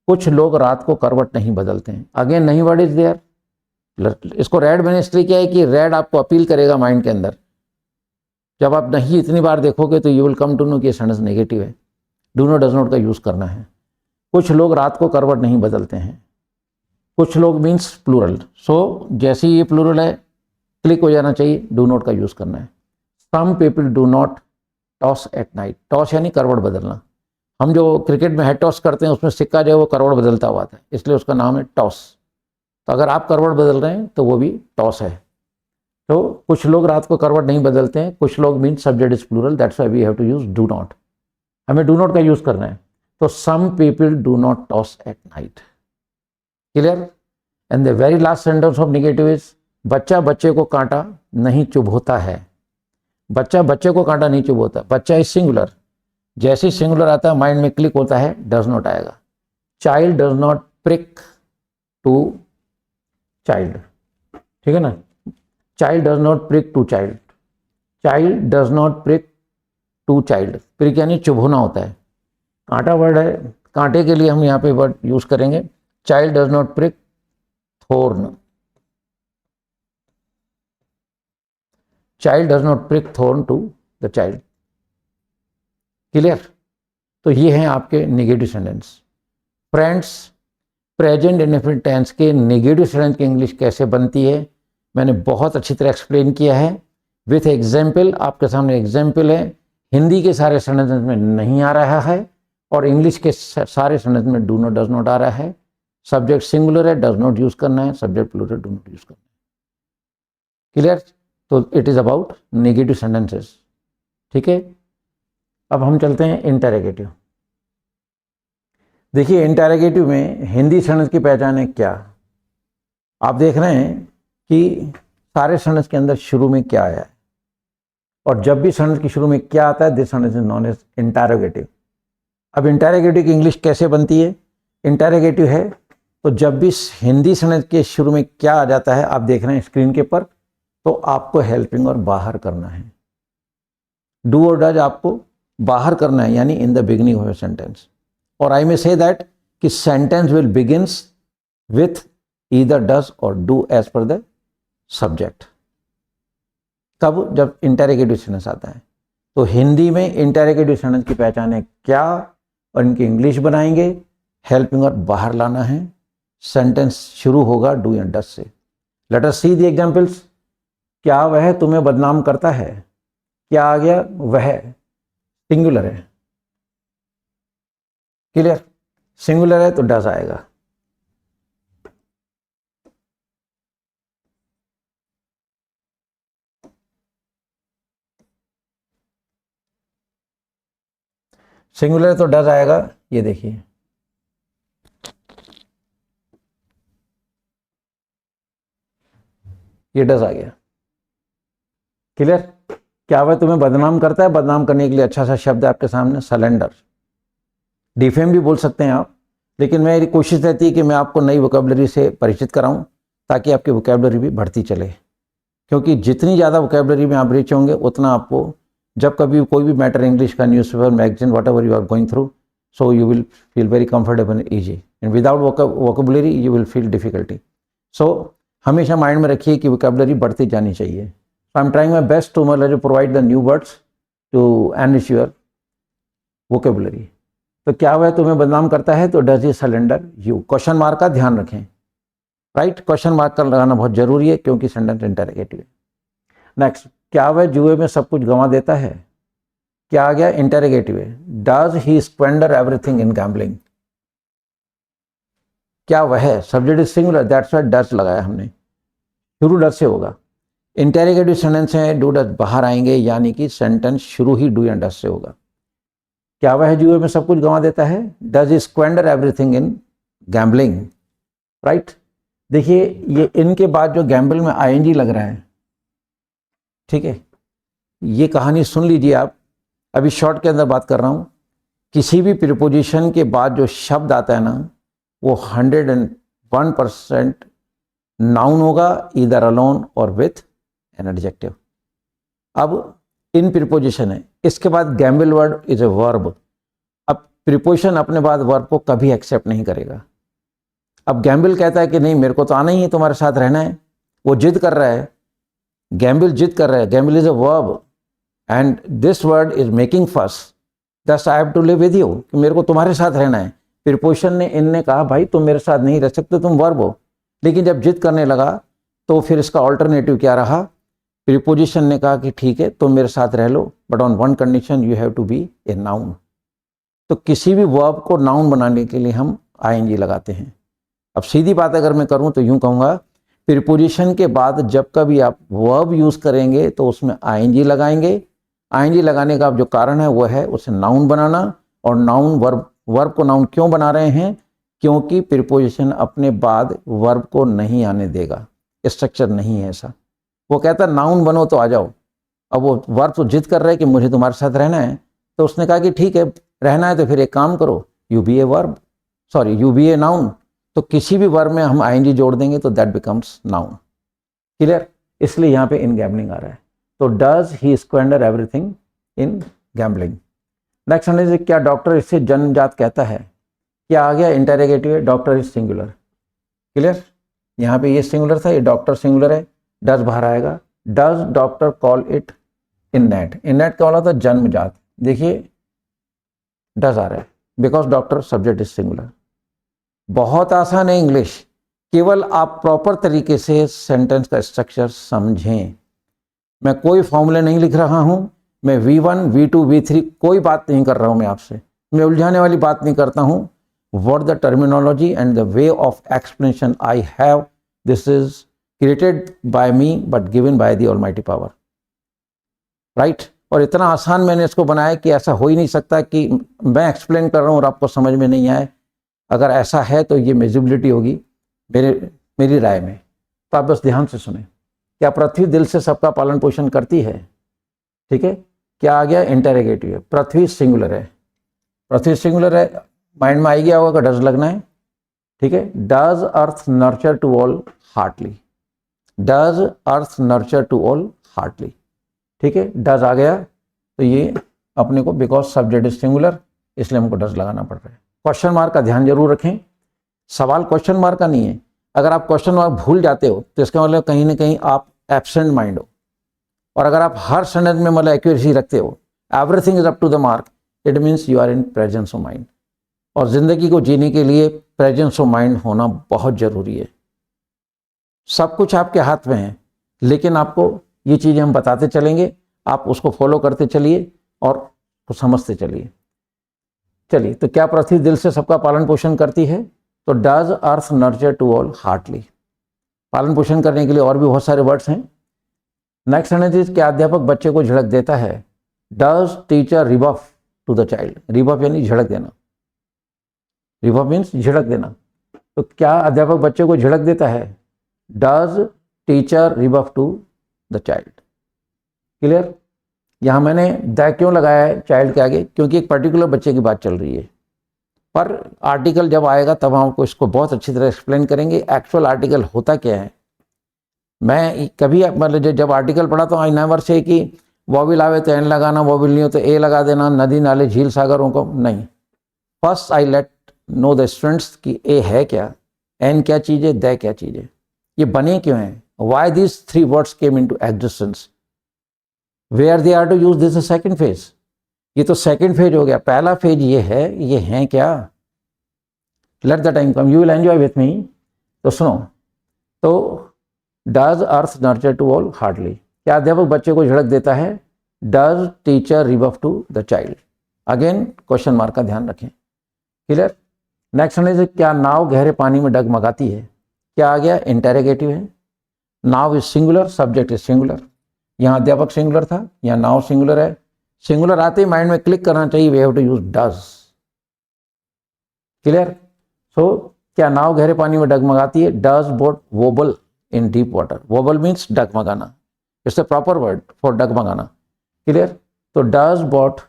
कुछ लोग रात को करवट नहीं बदलते हैं। अगेन नहीं वर्ड इज देयर, इसको रेड मैंने इसलिए किया है कि रेड आपको अपील करेगा माइंड के अंदर। जब आप नहीं इतनी बार देखोगे तो you will come to know कि सेंटेंस नेगेटिव है, डू नॉट डज नॉट का यूज करना है। कुछ लोग रात को करवट नहीं बदलते हैं, कुछ लोग मीन्स प्लूरल, सो जैसे ही ये प्लूरल है क्लिक हो जाना चाहिए, डू नॉट का यूज करना है। Some people do not toss at night, toss यानी करवट बदलना। हम जो क्रिकेट में हेड टॉस करते हैं उसमें सिक्का जो है वो करवट बदलता हुआ था, इसलिए उसका नाम है टॉस। तो अगर आप करवट बदल रहे हैं तो वो भी टॉस है। तो कुछ लोग रात को करवट नहीं बदलते हैं, कुछ लोग means subject is plural, that's why we have to use do not. हमें डू नॉट का यूज करना है। तो some people do not toss at night, clear. And the very last sentence of negative is बच्चा बच्चे को कांटा नहीं चुभोता है। बच्चा बच्चे को कांटा नहीं चुभोता, बच्चा इज सिंगुलर, जैसे ही सिंगुलर आता है माइंड में क्लिक होता है, डज नॉट आएगा। Child does not prick to child, ठीक है ना। Child does not prick to child, child does not prick to child, prick यानी चुभोना होता है। कांटा वर्ड है, कांटे के लिए हम यहाँ पे वर्ड यूज करेंगे child does not prick thorn, child does not prick thorn to the child, clear. तो ये हैं आपके negative sentence. Friends, present indefinite tense के नेगेटिव सेंटेंस की इंग्लिश कैसे बनती है मैंने बहुत अच्छी तरह एक्सप्लेन किया है विथ एग्जाम्पल। आपके सामने एग्जाम्पल है। हिंदी के सारे सेंटेंस में नहीं आ रहा है और इंग्लिश के सारे सेंटेंस में डू नॉट डज नॉट आ रहा है। सब्जेक्ट सिंगुलर है, डज नॉट यूज करना है, subject plural do not use करना है, क्लियर। तो it is about negative sentences, ठीक है। अब हम चलते हैं इंटरोगेटिव। देखिए इंटरोगेटिव में हिंदी सेंटेंस की पहचान है क्या। आप देख रहे हैं कि सारे सेंटेंस के अंदर शुरू में क्या आया है, और जब भी सेंटेंस के शुरू में क्या आता है this sentence is known as interrogative. अब इंटरोगेटिव की इंग्लिश कैसे बनती है। इंटरोगेटिव है तो जब भी हिंदी सेंटेंस के शुरू में क्या आ जाता है, आप देख रहे हैं स्क्रीन के पर, तो आपको हेल्पिंग और बाहर करना है। डू और डज आपको बाहर करना है, यानी in the beginning of a sentence. और आई मे से दैट कि sentence will begins with either does और do as per the subject. कब, जब इंटरोगेटिव सेंटेंस आता है। तो हिंदी में इंटरोगेटिव सेंटेंस की पहचान है क्या, और इनकी इंग्लिश बनाएंगे, हेल्पिंग और बाहर लाना है। सेंटेंस शुरू होगा डू या डज से। Let us see the examples. क्या वह तुम्हें बदनाम करता है, क्या आ गया, वह सिंगुलर है, क्लियर। सिंगुलर है तो डज आएगा। सिंगुलर है तो डज आएगा। ये देखिए ये डज आ गया, क्लियर। क्या वह तुम्हें बदनाम करता है, बदनाम करने के लिए अच्छा सा शब्द है आपके सामने, सलेंडर। डिफेम भी बोल सकते हैं आप, लेकिन मेरी कोशिश रहती है कि मैं आपको नई वोकैबुलरी से परिचित कराऊं ताकि आपकी वोकैबुलरी भी बढ़ती चले। क्योंकि जितनी ज़्यादा वोकैबुलरी में आप रिच होंगे उतना आपको जब कभी कोई भी मैटर इंग्लिश का newspaper magazine whatever you are going through, so you will feel very comfortable and easy. And without vocabulary you will feel difficulty. So हमेशा माइंड में रखिए कि वोकैबुलरी बढ़ती जानी चाहिए। So I am trying my best to मतलब provide the new words to enrich your vocabulary. तो क्या वह तुम्हें बदनाम करता है, तो does he slander you. Question mark का ध्यान रखें, राइट। क्वेश्चन मार्क का लगाना बहुत जरूरी है क्योंकि सेंटेंस इंटरोगेटिव है। नेक्स्ट, क्या वह जुए में सब कुछ गंवा देता है, क्या आ गया, इंटरोगेटिव है। Does he squander everything in gambling. क्या वह, subject is singular, that's why does लगाया हमने, शुरू डज से होगा। इंटरोगेटिव सेंटेंस है, डू डज बाहर आएंगे, यानी कि सेंटेंस शुरू ही डू या डज से होगा। क्या वह जुए में सब कुछ गंवा देता है, does he squander everything in gambling, right. देखिए ये इनके बाद जो गैम्बल में आईएनजी लग रहा है, ठीक है। ये कहानी सुन लीजिए आप, अभी शॉर्ट के अंदर बात कर रहा हूं। किसी भी प्रीपोजिशन के बाद जो शब्द आता है ना, वो 101% नाउन होगा, ईदर अलोन और विथ एन एडजेक्टिव। अब इन प्रीपोजिशन है, इसके बाद Gamble word is a verb. अब प्रीपोजिशन अपने बाद वर्ब को कभी एक्सेप्ट नहीं करेगा। अब गैम्बल कहता है कि नहीं मेरे को तो आना ही है, तुम्हारे साथ रहना है, वो जिद कर रहा है, गैम्बल जिद कर रहा है। Gamble is a verb and this word is making fuss, thus I have to live with you, कि मेरे को तुम्हारे साथ रहना है। प्रीपोजिशन ने इनने कहा भाई तुम मेरे साथ नहीं रह सकते, तुम वर्ब हो। लेकिन जब जिद करने लगा तो फिर इसका ऑल्टरनेटिव क्या रहा, प्रीपोजिशन ने कहा कि ठीक है तुम मेरे साथ रह लो, but on one condition, you have to be a noun. तो किसी भी वर्ब को नाउन बनाने के लिए हम आईएनजी लगाते हैं। अब सीधी बात अगर मैं करूं तो यूं कहूंगा, प्रीपोजिशन के बाद जब कभी आप वर्ब यूज करेंगे तो उसमें आईएनजी लगाएंगे। आईएनजी लगाने का जो कारण है वो है उसे नाउन बनाना, और नाउन वर्ब को नाउन क्यों बना रहे हैं? क्योंकि प्रीपोजिशन अपने बाद वर्ब को नहीं आने देगा, स्ट्रक्चर नहीं है ऐसा। वो कहता है नाउन बनो तो आ जाओ। अब वो वर्ब तो जिद कर रहे हैं कि मुझे तुम्हारे साथ रहना है, तो उसने कहा कि ठीक है रहना है तो फिर एक काम करो, you be a verb, sorry you be a noun. तो किसी भी वर्ब में हम आईएनजी जोड़ देंगे तो दैट बिकम्स नाउन। क्लियर? इसलिए यहाँ पे इन गैम्बलिंग आ रहा है। तो does he squander everything in gambling. Next sentence, क्या डॉक्टर इससे जन्मजात कहता है? क्या आ गया? इंटरोगेटिव है, डॉक्टर इज सिंगुलर। क्लियर? यहाँ पे ये सिंगुलर था, ये डॉक्टर सिंगुलर है, डज बाहर आएगा। Does doctor call it innate. Innate क्या वाला था? जन्मजात। देखिए डज आ रहा है because doctor subject is singular. बहुत आसान है इंग्लिश, केवल आप प्रॉपर तरीके से सेंटेंस का स्ट्रक्चर समझें। मैं कोई फॉर्मूले नहीं लिख रहा हूं, मैं V1 V2 V3 कोई बात नहीं कर रहा हूं मैं आपसे, मैं उलझाने वाली बात नहीं करता हूं। what the terminology and the way of explanation I have, this is created by me but given by the almighty power, right? और इतना आसान मैंने इसको बनाया कि ऐसा हो ही नहीं सकता कि मैं एक्सप्लेन कर रहा हूँ और आपको समझ में नहीं आए। अगर ऐसा है तो ये मेजिबिलिटी होगी मेरी राय में। तो आप बस ध्यान से सुने। क्या पृथ्वी दिल से सबका पालन पोषण करती है? ठीक है, क्या आ गया? इंटरोगेटिव है, पृथ्वी सिंगुलर है, पृथ्वी सिंगुलर है, माइंड में आ गया होगा कि डज लगना है। ठीक है, does earth nurture to all heartily, does earth nurture to all heartily. ठीक है, डज आ गया तो ये अपने को बिकॉज सब्जेक्ट इज सिंगुलर इसलिए हमको डज लगाना पड़ रहा है। क्वेश्चन मार्क का ध्यान जरूर रखें, सवाल क्वेश्चन मार्क का नहीं है। अगर आप क्वेश्चन मार्क भूल जाते हो तो इसका मतलब कहीं ना कहीं आप एब्सेंट माइंड हो। और अगर आप हर सेंटेंस में मतलब एक्यूरेसी रखते हो, everything is up to the mark, it means you are in presence of mind. और जिंदगी को जीने के लिए प्रेजेंस ऑफ माइंड होना बहुत जरूरी है। सब कुछ आपके हाथ में है, लेकिन आपको ये चीजें हम बताते चलेंगे, आप उसको फॉलो करते चलिए और समझते चलिए। चलिए, तो क्या पृथ्वी दिल से सबका पालन पोषण करती है? तो does earth nurture to all heartily. पालन पोषण करने के लिए और भी बहुत सारे वर्ड्स हैं। नेक्स्ट सेंटेंस इज, क्या अध्यापक बच्चे को झिड़क देता है? Does teacher rebuff to the child. Rebuff यानी झिड़क देना, रिबफ मीन्स झिड़क देना। तो क्या अध्यापक बच्चे को झिड़क देता है? Does teacher rebuff to the child. Clear? यहां मैंने द क्यों लगाया है चाइल्ड के आगे? क्योंकि एक पर्टिकुलर बच्चे की बात चल रही है, पर आर्टिकल जब आएगा तब हम आपको इसको बहुत अच्छी तरह एक्सप्लेन करेंगे एक्चुअल आर्टिकल होता क्या है। मैं कभी मतलब जब आर्टिकल पढ़ा तो आई नेवर से कि वॉविल आवे तो एन लगाना, वॉविल नहीं हो तो ए लगा देना, नदी नाले झील सागरों को नहीं। First I let know the students कि ए है क्या, एन क्या चीज़ है, द क्या चीज़ है, ये बने क्यों हैं, why this three words came into existence, where they are to use this second phase. ये तो सेकंड फेज हो गया, पहला फेज ये है, ये हैं क्या। Let the time come, you will enjoy with me. तो सुनो, तो does earth nurture to all hardly. क्या अध्यापक बच्चे को झिड़क देता है? Does teacher rebuff to the child. Again question mark का ध्यान रखें। क्लियर? नेक्स्ट है, क्या नाव गहरे पानी में डगमगाती है? क्या आ गया? इंटरोगेटिव है, नाव is singular, subject is singular. यहाँ अध्यापक सिंगुलर था, यहाँ नाव सिंगुलर है। सिंगुलर आते ही माइंड में क्लिक करना चाहिए, we have to use does. Clear? So क्या नाव गहरे पानी में डगमगाती है? Does boat wobble in deep water. Wobble means डगमगाना, it's a proper word for डगमगाना। क्लियर? तो does boat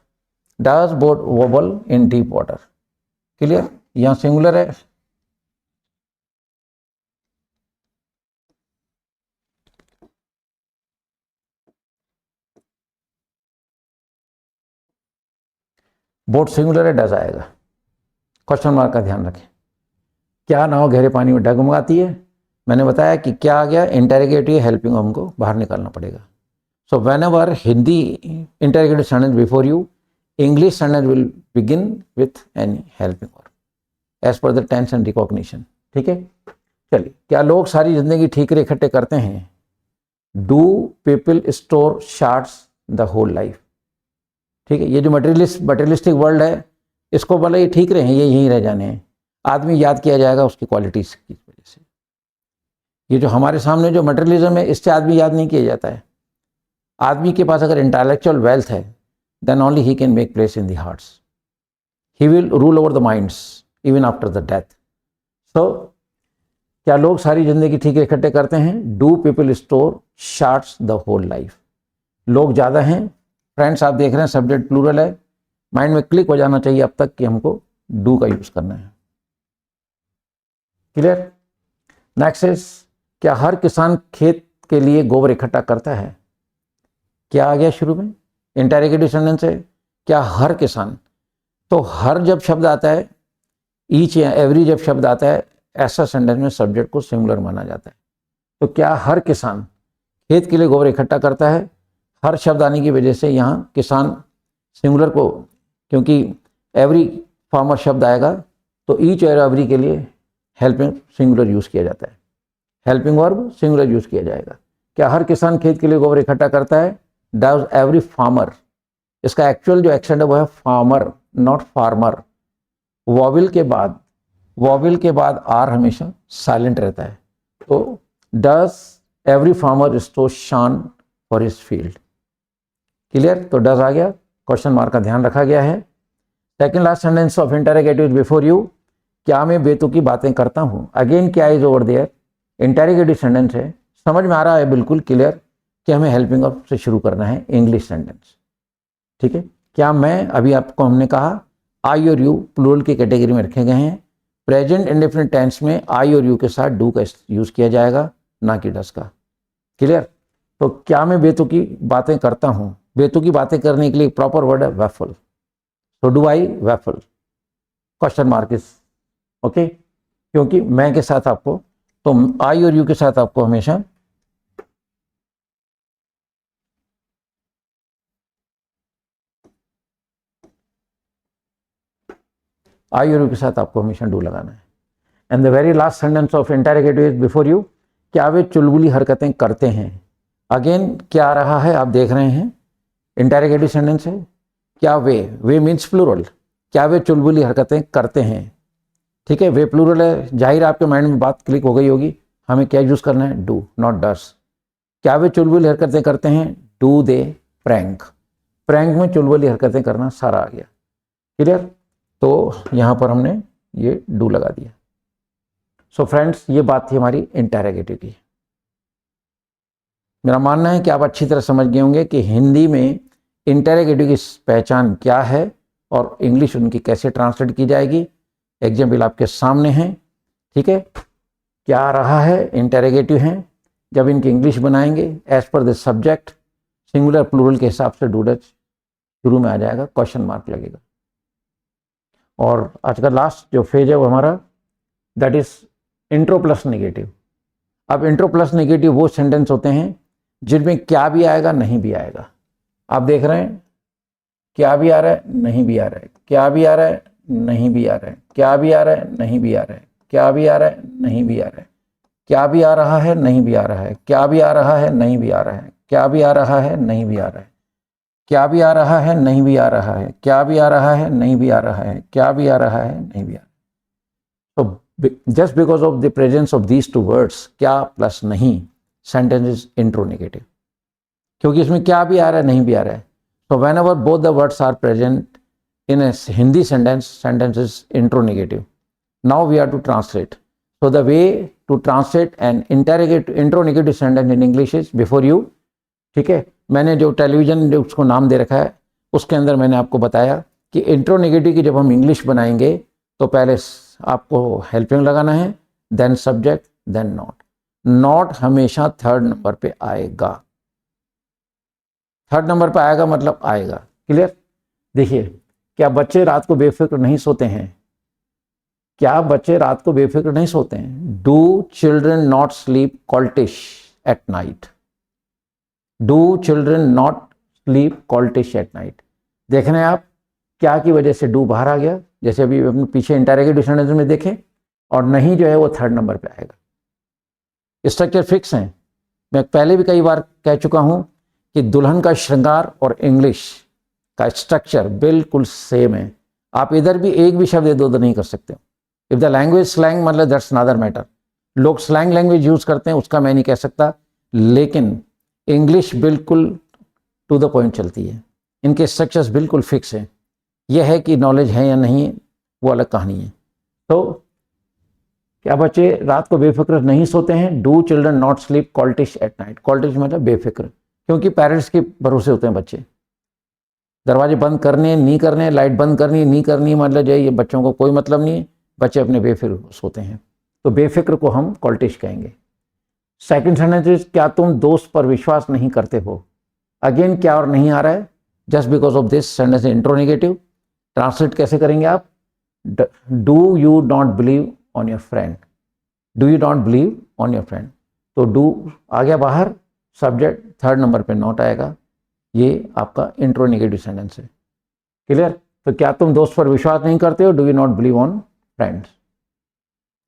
wobble in deep water. Clear? यहाँ सिंगुलर है, बोट सिंगुलर है, डज आएगा। क्वेश्चन मार्क का ध्यान रखें। क्या नाव गहरे पानी में डगमगाती है? मैंने बताया कि क्या आ गया? इंटरोगेटिव हेल्पिंग हमको बाहर निकालना पड़ेगा। So whenever Hindi interrogative sentence before you, English sentence will begin with any helping verb as per the tense and recognition. ठीक है, चलिए, क्या लोग सारी जिंदगी ठीकरे इकट्ठे करते हैं? Do people store shards the whole life. ठीक है, ये जो मटेरियलिस्टिक वर्ल्ड है, इसको बोला ये ठीक रहे हैं, ये यहीं रह जाने हैं। आदमी याद किया जाएगा उसकी क्वालिटीज की वजह से। ये जो हमारे सामने जो मटेरियलिज्म है, इससे आदमी याद नहीं किया जाता है। आदमी के पास अगर इंटेलेक्चुअल वेल्थ है, then only he can make place in the hearts. He will rule over the minds even after the death. So क्या लोग सारी जिंदगी ठीक इकट्ठे करते हैं? Do people store shards the whole life. लोग ज़्यादा हैं। फ्रेंड्स आप देख रहे हैं सब्जेक्ट प्लूरल है, माइंड में क्लिक हो जाना चाहिए अब तक कि हमको डू का यूज करना है। क्लियर? नेक्स्ट इज, क्या हर किसान खेत के लिए गोबर इकट्ठा करता है? क्या आ गया शुरू में? इंटेरोगेटिव सेंटेंस है, क्या हर किसान। तो हर जब शब्द आता है, ईच या एवरी जब शब्द आता है, ऐसा सेंटेंस में सब्जेक्ट को सिंगुलर माना जाता है। तो क्या हर किसान खेत के लिए गोबर इकट्ठा करता है? हर शब्द आने की वजह से यहाँ किसान सिंगुलर को, क्योंकि एवरी फार्मर शब्द आएगा तो ईच और एवरी के लिए हेल्पिंग सिंगुलर यूज किया जाता है, हेल्पिंग वर्ब सिंगुलर यूज किया जाएगा। क्या हर किसान खेत के लिए गोबर इकट्ठा करता है? Does every farmer. इसका एक्चुअल जो एक्सेंट है वो है फार्मर, नॉट फार्मर। वॉविल के बाद आर हमेशा साइलेंट रहता है। तो डज एवरी फार्मर स्टोर शान फॉर हिज फील्ड। क्लियर? तो डज आ गया, क्वेश्चन मार्क का ध्यान रखा गया है। Second last sentence of interrogative before you, क्या मैं बेतुकी बातें करता हूं? अगेन क्या is over there, interrogative sentence है, समझ में आ रहा है बिल्कुल क्लियर कि हमें हेल्पिंग वर्ब से शुरू करना है इंग्लिश सेंटेंस। ठीक है? क्या मैं, अभी आपको हमने कहा आई और यू प्लूरल की कैटेगरी में रखे गए हैं। प्रेजेंट इंडेफिनिट टेंस में आई और यू के साथ डू का यूज किया जाएगा, ना कि डस का। क्लियर? तो क्या मैं बेतुकी बातें करता हूं? बेतुकी बातें करने के लिए प्रॉपर वर्ड है वैफल। तो do I waffle? Question mark is okay, क्योंकि मैं के साथ आपको, तो आई और यू के साथ आपको हमेशा आई और यू के साथ आपको हमेशा डू लगाना है। And the very last sentence of interrogative is before you, क्या वे चुलबुली हरकतें करते हैं? अगेन क्या आ रहा है आप देख रहे हैं, इंटेरोगेटिव सेंटेंस है, क्या वे मीन्स प्लूरल, क्या वे चुलबुली हरकतें करते हैं? ठीक है, वे प्लूरल है, जाहिर आपके माइंड में बात क्लिक हो गई होगी, हमें क्या यूज करना है? डू, नॉट डस। क्या वे चुलबुली हरकतें करते हैं? Do they prank. प्रैंक में चुलबुली हरकतें करना सारा आ गया। क्लियर? तो यहां पर हमने ये डू लगा दिया। सो फ्रेंड्स, ये बात थी हमारी इंटेरोगेटिव की। मेरा मानना है कि आप अच्छी तरह समझ गए होंगे कि हिंदी में इंटेरोगेटिव की पहचान क्या है और इंग्लिश उनकी कैसे ट्रांसलेट की जाएगी। एग्जाम्पल आपके सामने हैं। ठीक है, क्या आ रहा है? इंटेरोगेटिव हैं, जब इनकी इंग्लिश बनाएंगे as per the subject singular plural के हिसाब से डू डच शुरू में आ जाएगा, क्वेश्चन मार्क लगेगा। और आज का लास्ट जो फेज है वो हमारा that is intro plus negative. अब इंट्रो प्लस नेगेटिव वो सेंटेंस होते हैं जिनमें क्या भी आएगा नहीं भी आएगा। आप देख रहे हैं, क्या भी आ रहा है नहीं भी आ रहा है, क्या भी आ रहा है नहीं भी आ रहा है, क्या भी आ रहा है नहीं भी आ रहा है, क्या भी आ रहा है नहीं भी आ रहा है, क्या भी आ रहा है नहीं भी आ रहा है, क्या भी आ रहा है नहीं भी आ रहा है, क्या भी आ रहा है नहीं भी आ रहा है, क्या भी आ रहा है नहीं भी आ रहा है, क्या भी आ रहा है नहीं भी आ रहा है, क्या भी आ रहा है नहीं भी आ रहा है। तो just because of the presence of these two words, क्या प्लस नहीं, सेंटेंस इज इंट्रो नेगेटिव, क्योंकि इसमें क्या भी आ रहा है नहीं भी आ रहा है। So whenever both the words are present in a Hindi sentence, sentence is intro negative. Now we are to translate. So the way to translate an intro negative sentence in English is before you. ठीक है, मैंने जो television जो उसको नाम दे रखा है उसके अंदर मैंने आपको बताया कि इंट्रो नेगेटिव की जब हम इंग्लिश बनाएंगे तो पहले आपको हेल्पिंग लगाना है, then subject, then not. Not हमेशा थर्ड नंबर पे आएगा। थर्ड नंबर पर आएगा मतलब आएगा। क्लियर? देखिए, क्या बच्चे रात को बेफिक्र नहीं सोते हैं? क्या बच्चे रात को बेफिक्र नहीं सोते हैं? Do children not sleep coltish at night? Do children not sleep coltish at night? देख रहे हैं आप, क्या की वजह से डू बाहर आ गया, जैसे अभी अपने पीछे इंटेरोगेटिव सेंटेंस में देखें, और नहीं जो है वो थर्ड नंबर पे आएगा। स्ट्रक्चर फिक्स है। मैं पहले भी कई बार कह चुका हूं कि दुल्हन का श्रृंगार और इंग्लिश का स्ट्रक्चर बिल्कुल सेम है। आप इधर भी एक भी शब्द इधर उधर नहीं कर सकते। इफ द लैंग्वेज स्लैंग मतलब दैट्स अनदर मैटर। लोग स्लैंग लैंग्वेज यूज करते हैं, उसका मैं नहीं कह सकता, लेकिन इंग्लिश बिल्कुल टू द पॉइंट चलती है। इनके स्ट्रक्चर्स बिल्कुल फिक्स हैं। यह है कि नॉलेज है या नहीं, वो अलग कहानी है। तो क्या बच्चे रात को बेफिक्र नहीं सोते हैं? Do children not sleep coltish at night? Coltish मतलब बेफिक्र, क्योंकि पेरेंट्स के भरोसे होते हैं बच्चे। दरवाजे बंद करने नहीं करने, लाइट बंद करनी नहीं करनी, मतलब जो ये बच्चों को कोई मतलब नहीं है, बच्चे अपने बेफिक्र सोते हैं। तो बेफिक्र को हम कॉल्टिश कहेंगे। सेकंड सेंटेंस इज, क्या तुम दोस्त पर विश्वास नहीं करते हो? अगेन क्या और नहीं आ रहा है, just because of this sentence interronegative. Translate कैसे करेंगे आप? Do you not believe on your friend? Do you not believe on your friend? तो डू आ गया बाहर, सब्जेक्ट थर्ड नंबर पे नॉट आएगा, ये आपका इंट्रोनेगेटिव सेंटेंस है। क्लियर? तो क्या तुम दोस्त पर विश्वास नहीं करते हो? Do you not believe on friends?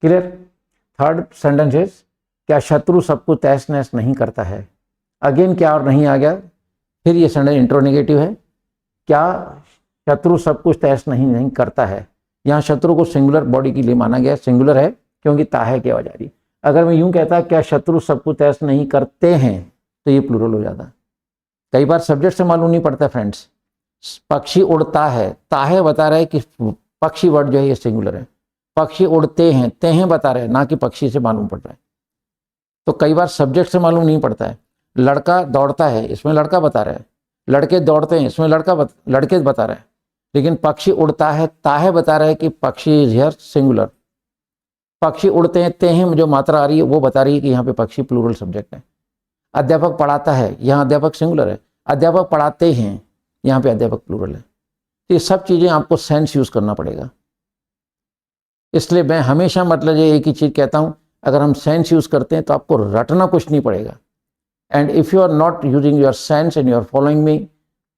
Clear? Third sentence is, क्या शत्रु सबको तहस नहस नहीं करता है? अगेन क्या और नहीं आ गया, फिर ये सेंटेंस इंट्रोनेगेटिव है। क्या शत्रु सब कुछ तहस नहीं करता है? यहाँ शत्रु को सिंगुलर बॉडी के लिए माना गया, सिंगुलर है क्योंकि ताहे की आवाज आ रही। अगर मैं यूं कहता क्या शत्रु सब कुछ तहस नहीं करते हैं, तो ये प्लूरल हो जाता। कई बार सब्जेक्ट से मालूम नहीं पड़ता फ्रेंड्स। पक्षी उड़ता है, ताहे बता रहा है कि पक्षी वर्ड जो है ये सिंगुलर है। पक्षी उड़ते हैं, तेहें बता रहे हैं, ना कि पक्षी से मालूम पड़ रहा है। तो कई बार सब्जेक्ट से मालूम नहीं पड़ता है। लड़का दौड़ता है, इसमें लड़का बता रहा है। लड़के दौड़ते हैं, इसमें लड़के बता रहा है। लेकिन पक्षी उड़ता है, ताहे बता रहा है कि पक्षी इज हियर सिंगुलर। पक्षी उड़ते हैं, तेहें जो मात्रा आ रही है वो बता रही है कि यहाँ पे पक्षी प्लूरल सब्जेक्ट है। अध्यापक पढ़ाता है, यहाँ अध्यापक सिंगुलर है। अध्यापक पढ़ाते हैं, यहाँ पे अध्यापक प्लूरल है। तो ये सब चीजें आपको सेंस यूज करना पड़ेगा। इसलिए मैं हमेशा मतलब ये एक ही चीज कहता हूं, अगर हम सेंस यूज करते हैं तो आपको रटना कुछ नहीं पड़ेगा। And if you are not using your sense and you are following me,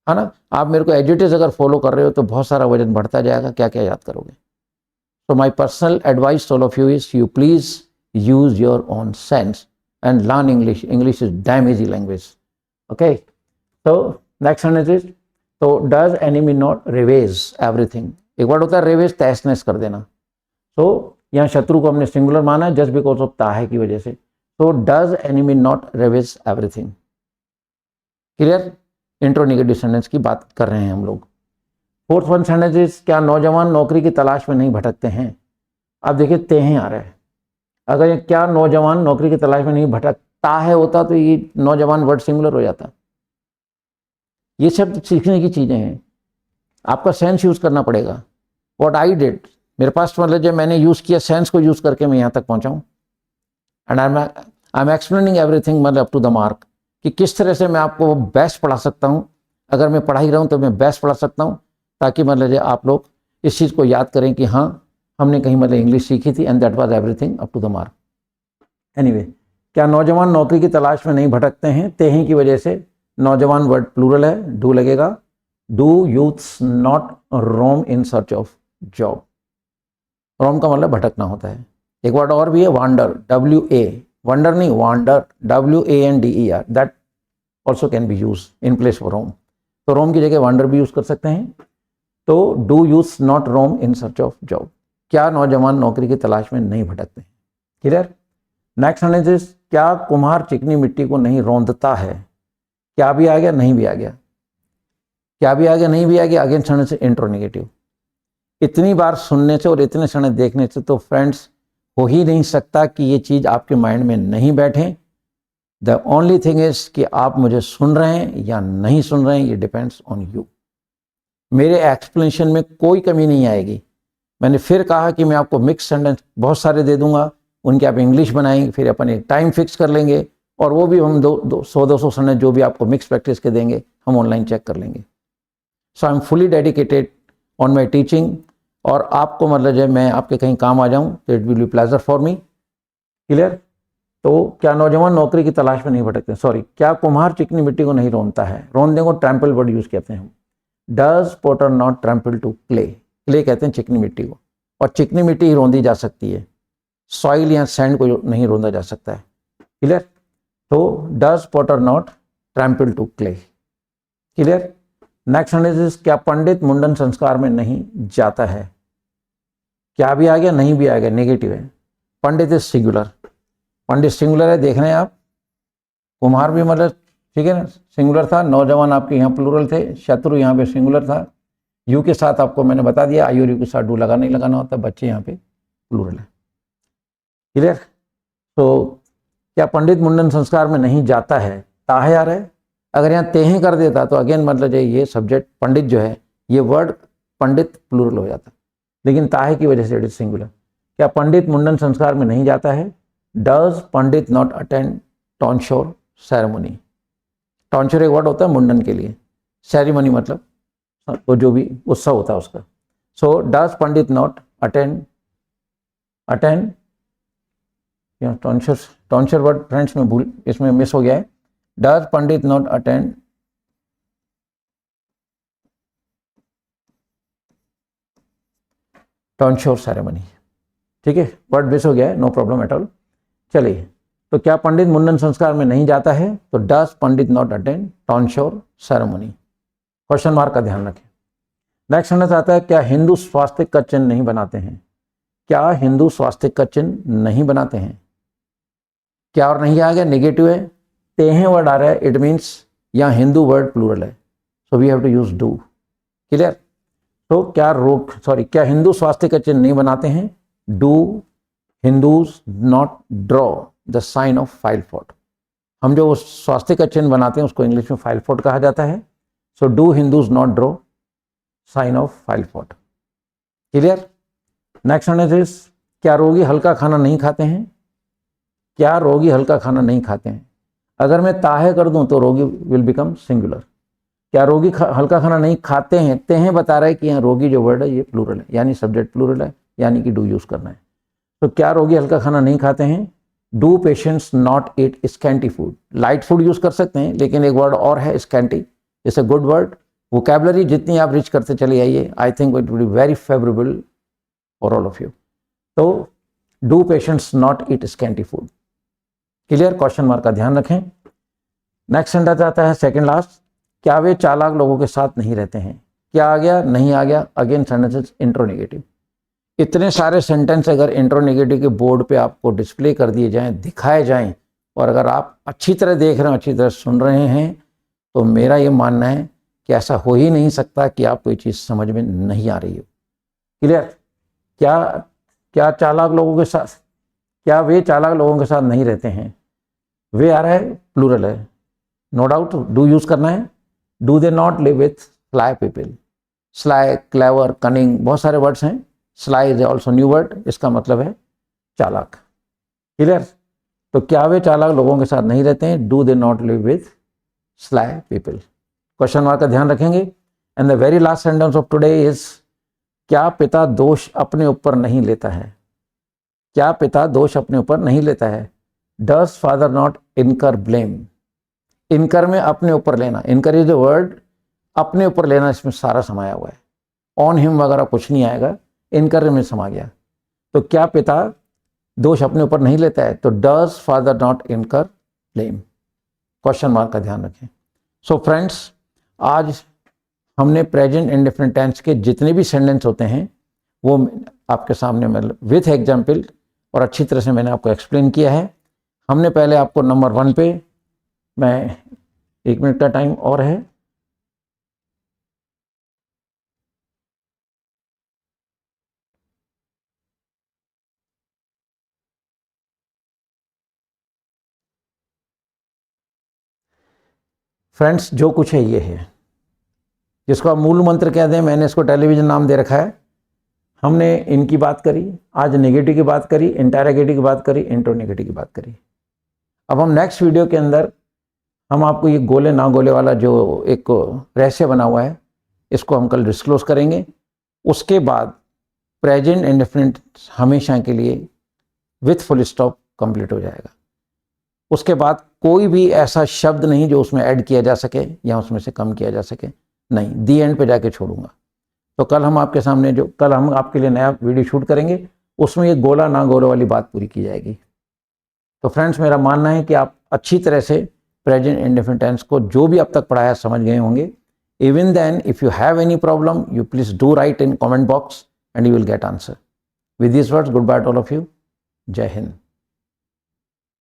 है ना, आप मेरे को एजुटेज अगर फॉलो कर रहे हो तो बहुत सारा वजन बढ़ता जाएगा, क्या क्या याद करोगे। So my personal advice all of you is, you please use your own sense and learn English. English is damn easy language. Okay, तो नेक्स्ट सेंटेंस इज, तो does enemy not ravage everything? एक word होता है ravage, तहस नहस कर देना। तो यहाँ शत्रु को हमने सिंगुलर माना है जस्ट बिकॉज ऑफ ताहे की वजह से। तो does enemy not ravage everything? Clear? Interronegative sentence की बात कर रहे हैं हम लोग। फोर्थ वन सेंटेंस इज, क्या नौजवान नौकरी की तलाश में नहीं भटकते हैं? अब देखिए तेहें आ रहा है। अगर ये क्या नौजवान नौकरी की तलाश में नहीं भटकता है होता तो ये नौजवान वर्ड सिंगुलर हो जाता। ये सब सीखने की चीजें हैं, आपका सेंस यूज करना पड़ेगा। व्हाट आई डिड, मेरे पास मतलब जब मैंने यूज किया, सेंस को यूज करके मैं यहाँ तक पहुंचा हूँ। And I am explaining everything मतलब अप टू द मार्क, कि किस तरह से मैं आपको बेस्ट पढ़ा सकता हूँ। अगर मैं पढ़ा ही रहा हूँ तो मैं बेस्ट पढ़ा सकता हूँ, ताकि मतलब आप लोग इस चीज़ को याद करें कि हाँ हमने कहीं मतलब इंग्लिश सीखी थी and that was everything up to the mark. Anyway, क्या नौजवान नौकरी की तलाश में नहीं भटकते हैं? तेहीं की वजह से नौजवान वर्ड प्लूरल है, डू लगेगा। Do youths not roam in search of job? Roam का मतलब भटकना होता है। एक वर्ड और भी है, वांडर, WA, वंडर नहीं wander, WANDER, that also can be use in place for roam. तो रोम की जगह वांडर भी यूज कर सकते हैं। तो do youth not roam in search of job? क्या नौजवान नौकरी की तलाश में नहीं भटकते हैं? क्लियर? नेक्स्ट सेंटेंस इज, क्या कुम्हार चिकनी मिट्टी को नहीं रौंदता है? क्या भी आ गया, नहीं भी आ गया। क्या भी आ गया, नहीं भी आ गया। Again sentence interronegative. इतनी बार सुनने से और इतने समय देखने से तो फ्रेंड्स हो ही नहीं सकता कि ये चीज़ आपके माइंड में नहीं बैठे। द ओनली थिंग इज कि आप मुझे सुन रहे हैं या नहीं सुन रहे हैं, ये डिपेंड्स ऑन यू। मेरे एक्सप्लेनेशन में कोई कमी नहीं आएगी। मैंने फिर कहा कि मैं आपको मिक्स सेंटेंस बहुत सारे दे दूंगा, उनके आप इंग्लिश बनाएंगे, फिर अपन एक टाइम फिक्स कर लेंगे और वो भी हम 100-200 सेंटेंस जो भी आपको मिक्स प्रैक्टिस के देंगे हम ऑनलाइन चेक कर लेंगे। So I am fully dedicated on my teaching, और आपको मतलब जब मैं आपके कहीं काम आ जाऊं तो it will B pleasure for me. Clear? तो क्या नौजवान नौकरी की तलाश में नहीं भटकते? सॉरी, क्या कुम्हार चिकनी मिट्टी को नहीं रौंदता है? रौंदने को ट्रैम्पल वर्ड यूज कहते हैं हम। Does potter not trample to clay? Clay कहते हैं चिकनी मिट्टी को, और चिकनी मिट्टी ही रौंदी जा सकती है, सॉइल या सैंड को नहीं रौंदा जा सकता है। क्लियर? तो does potter not trample to clay? Clear? Next sentence, क्या पंडित मुंडन संस्कार में नहीं जाता है? क्या भी आ गया, नहीं भी आ गया, नेगेटिव है। पंडित इज सिंगुलर, पंडित सिंगुलर है, देख रहे हैं आप। कुम्हार भी मतलब ठीक है ना, सिंगुलर था। नौजवान आपके यहाँ प्लूरल थे, शत्रु यहाँ पे सिंगुलर था। यू के साथ आपको मैंने बता दिया, आई और यू के साथ डू लगाना ही लगाना होता है, बच्चे यहाँ पे प्लूरल है। क्लियर? तो क्या पंडित मुंडन संस्कार में नहीं जाता है, ताहे आ रहा है। अगर यहाँ तेहे कर देता तो अगेन मतलब ये सब्जेक्ट पंडित जो है, ये वर्ड पंडित प्लूरल हो जाता, लेकिन ताहे की वजह से इट इज सिंगुलर। क्या पंडित मुंडन संस्कार में नहीं जाता है? Does pandit not attend tonsure ceremony. Tonsure एक वर्ड होता है मुंडन के लिए, सेरेमनी मतलब तो जो भी उत्सव होता है उसका। So does pandit not attend tonsure word friends में भूल इसमें मिस हो गया है। Does pandit not attend tonsure ceremony. ठीक है, वर्ड मिस हो गया है, नो प्रॉब्लम एट ऑल। चलिए, तो क्या पंडित मुंडन संस्कार में नहीं जाता है? तो does pandit not attend tonsure ceremony. Question mark का ध्यान रखें। नेक्स्ट सेंटेंस आता है, क्या हिंदू स्वास्तिक का चिन्ह नहीं बनाते हैं? क्या हिंदू स्वास्तिक का चिन्ह नहीं बनाते हैं? क्या और नहीं आ गया, नेगेटिव है, तेहे वर्ड आ रहा है, इट मीन्स यहाँ हिंदू वर्ड प्लूरल है, so we have to use do. Clear? तो क्या हिंदू स्वास्तिक का चिन्ह नहीं बनाते हैं? Do Hindus not draw the sign of fylfot. हम जो स्वास्तिक का चिन्ह बनाते हैं उसको इंग्लिश में फाइल फॉट कहा जाता है। So do Hindus not draw sign of fylfot. Clear? Next sentence is, क्या रोगी हल्का खाना नहीं खाते हैं? क्या रोगी हल्का खाना नहीं खाते हैं? अगर मैं ताहे कर दूं तो रोगी विल बिकम सिंगुलर। क्या रोगी हल्का खाना नहीं खाते हैं? तेहे बता रहा है कि यहाँ रोगी जो वर्ड है ये प्लूरल है, यानी सब्जेक्ट प्लूरल है, यानी कि डू यूज करना है। तो क्या रोगी हल्का खाना नहीं खाते हैं? Do patients not eat scanty food. Light food use कर सकते हैं, लेकिन एक वर्ड और है scanty, it's a good word. Vocabulary जितनी आप रिच करते चले आइए, I think it will be very favourable for all of you. तो do patients not eat scanty food. Clear? Question mark का ध्यान रखें। नेक्स्ट सेंटेंस आता है सेकंड लास्ट, क्या वे चालाक लोगों के साथ नहीं रहते हैं? क्या आ गया, नहीं आ गया, अगेन सेंटेंसेस इंट्रोनेगेटिव। इतने सारे सेंटेंस अगर इंट्रोनेगेटिव के बोर्ड पे आपको डिस्प्ले कर दिए जाएं, दिखाए जाएं, और अगर आप अच्छी तरह देख रहे हैं, अच्छी तरह सुन रहे हैं, तो मेरा ये मानना है कि ऐसा हो ही नहीं सकता कि आपको ये चीज़ समझ में नहीं आ रही हो। क्लियर? क्या चालाक लोगों के साथ, क्या वे चालाक लोगों के साथ नहीं रहते हैं? वे आ रहा है, प्लूरल है, नो डाउट डू यूज करना है। Do they not live with sly people. Sly, clever, cunning, बहुत सारे वर्ड्स हैं। Sly is also new word, इसका मतलब है चालाक। क्लियर? तो क्या वे चालाक लोगों के साथ नहीं रहते हैं? Do they not live with sly people. Question mark का ध्यान रखेंगे। And the very last sentence of today is, क्या पिता दोष अपने ऊपर नहीं लेता है? क्या पिता दोष अपने ऊपर नहीं लेता है? डज फादर नॉट इनकर ब्लेम। इनकर में अपने ऊपर लेना, इनकर इज द वर्ड, अपने ऊपर लेना इसमें सारा समाया हुआ है। ऑन हिम वगैरह कुछ नहीं आएगा, इनकर में समा गया। तो क्या पिता दोष अपने ऊपर नहीं लेता है? तो डज फादर नॉट इनकर ब्लेम। क्वेश्चन मार्क का ध्यान रखें। सो फ्रेंड्स, आज हमने प्रेजेंट इंडेफिनिट टेंस के जितने भी सेंटेंस होते हैं वो आपके सामने मतलब विथ एग्जाम्पल और अच्छी तरह से मैंने आपको एक्सप्लेन किया है। हमने पहले आपको नंबर 1 पे, मैं 1 मिनट का टाइम और है, फ्रेंड्स जो कुछ है ये है, जिसको आप मूल मंत्र कह दें, मैंने इसको टेलीविजन नाम दे रखा है। हमने इनकी बात करी, आज नेगेटिव की बात करी, इंटररोगेटिव की बात करी, इंट्रोनेगेटिव की बात करी। अब हम नेक्स्ट वीडियो के अंदर हम आपको ये गोले ना गोले वाला जो एक रहस्य बना हुआ है, इसको हम कल डिस्क्लोज करेंगे। उसके बाद प्रेजेंट इंडेफिनिट हमेशा के लिए विथ फुल स्टॉप कंप्लीट हो जाएगा। उसके बाद कोई भी ऐसा शब्द नहीं जो उसमें ऐड किया जा सके या उसमें से कम किया जा सके, नहीं, दी एंड पे जाके छोड़ूंगा। तो कल हम आपके सामने कल हम आपके लिए नया वीडियो शूट करेंगे, उसमें ये गोला ना गोला वाली बात पूरी की जाएगी। तो फ्रेंड्स, मेरा मानना है कि आप अच्छी तरह से प्रेजेंट इंडेफिनिट टेंस को जो भी अब तक पढ़ाया समझ गए होंगे। Even then if you have any problem, you please do write in comment box and you will get answer. With this words, good bye to all of you. जय हिंद।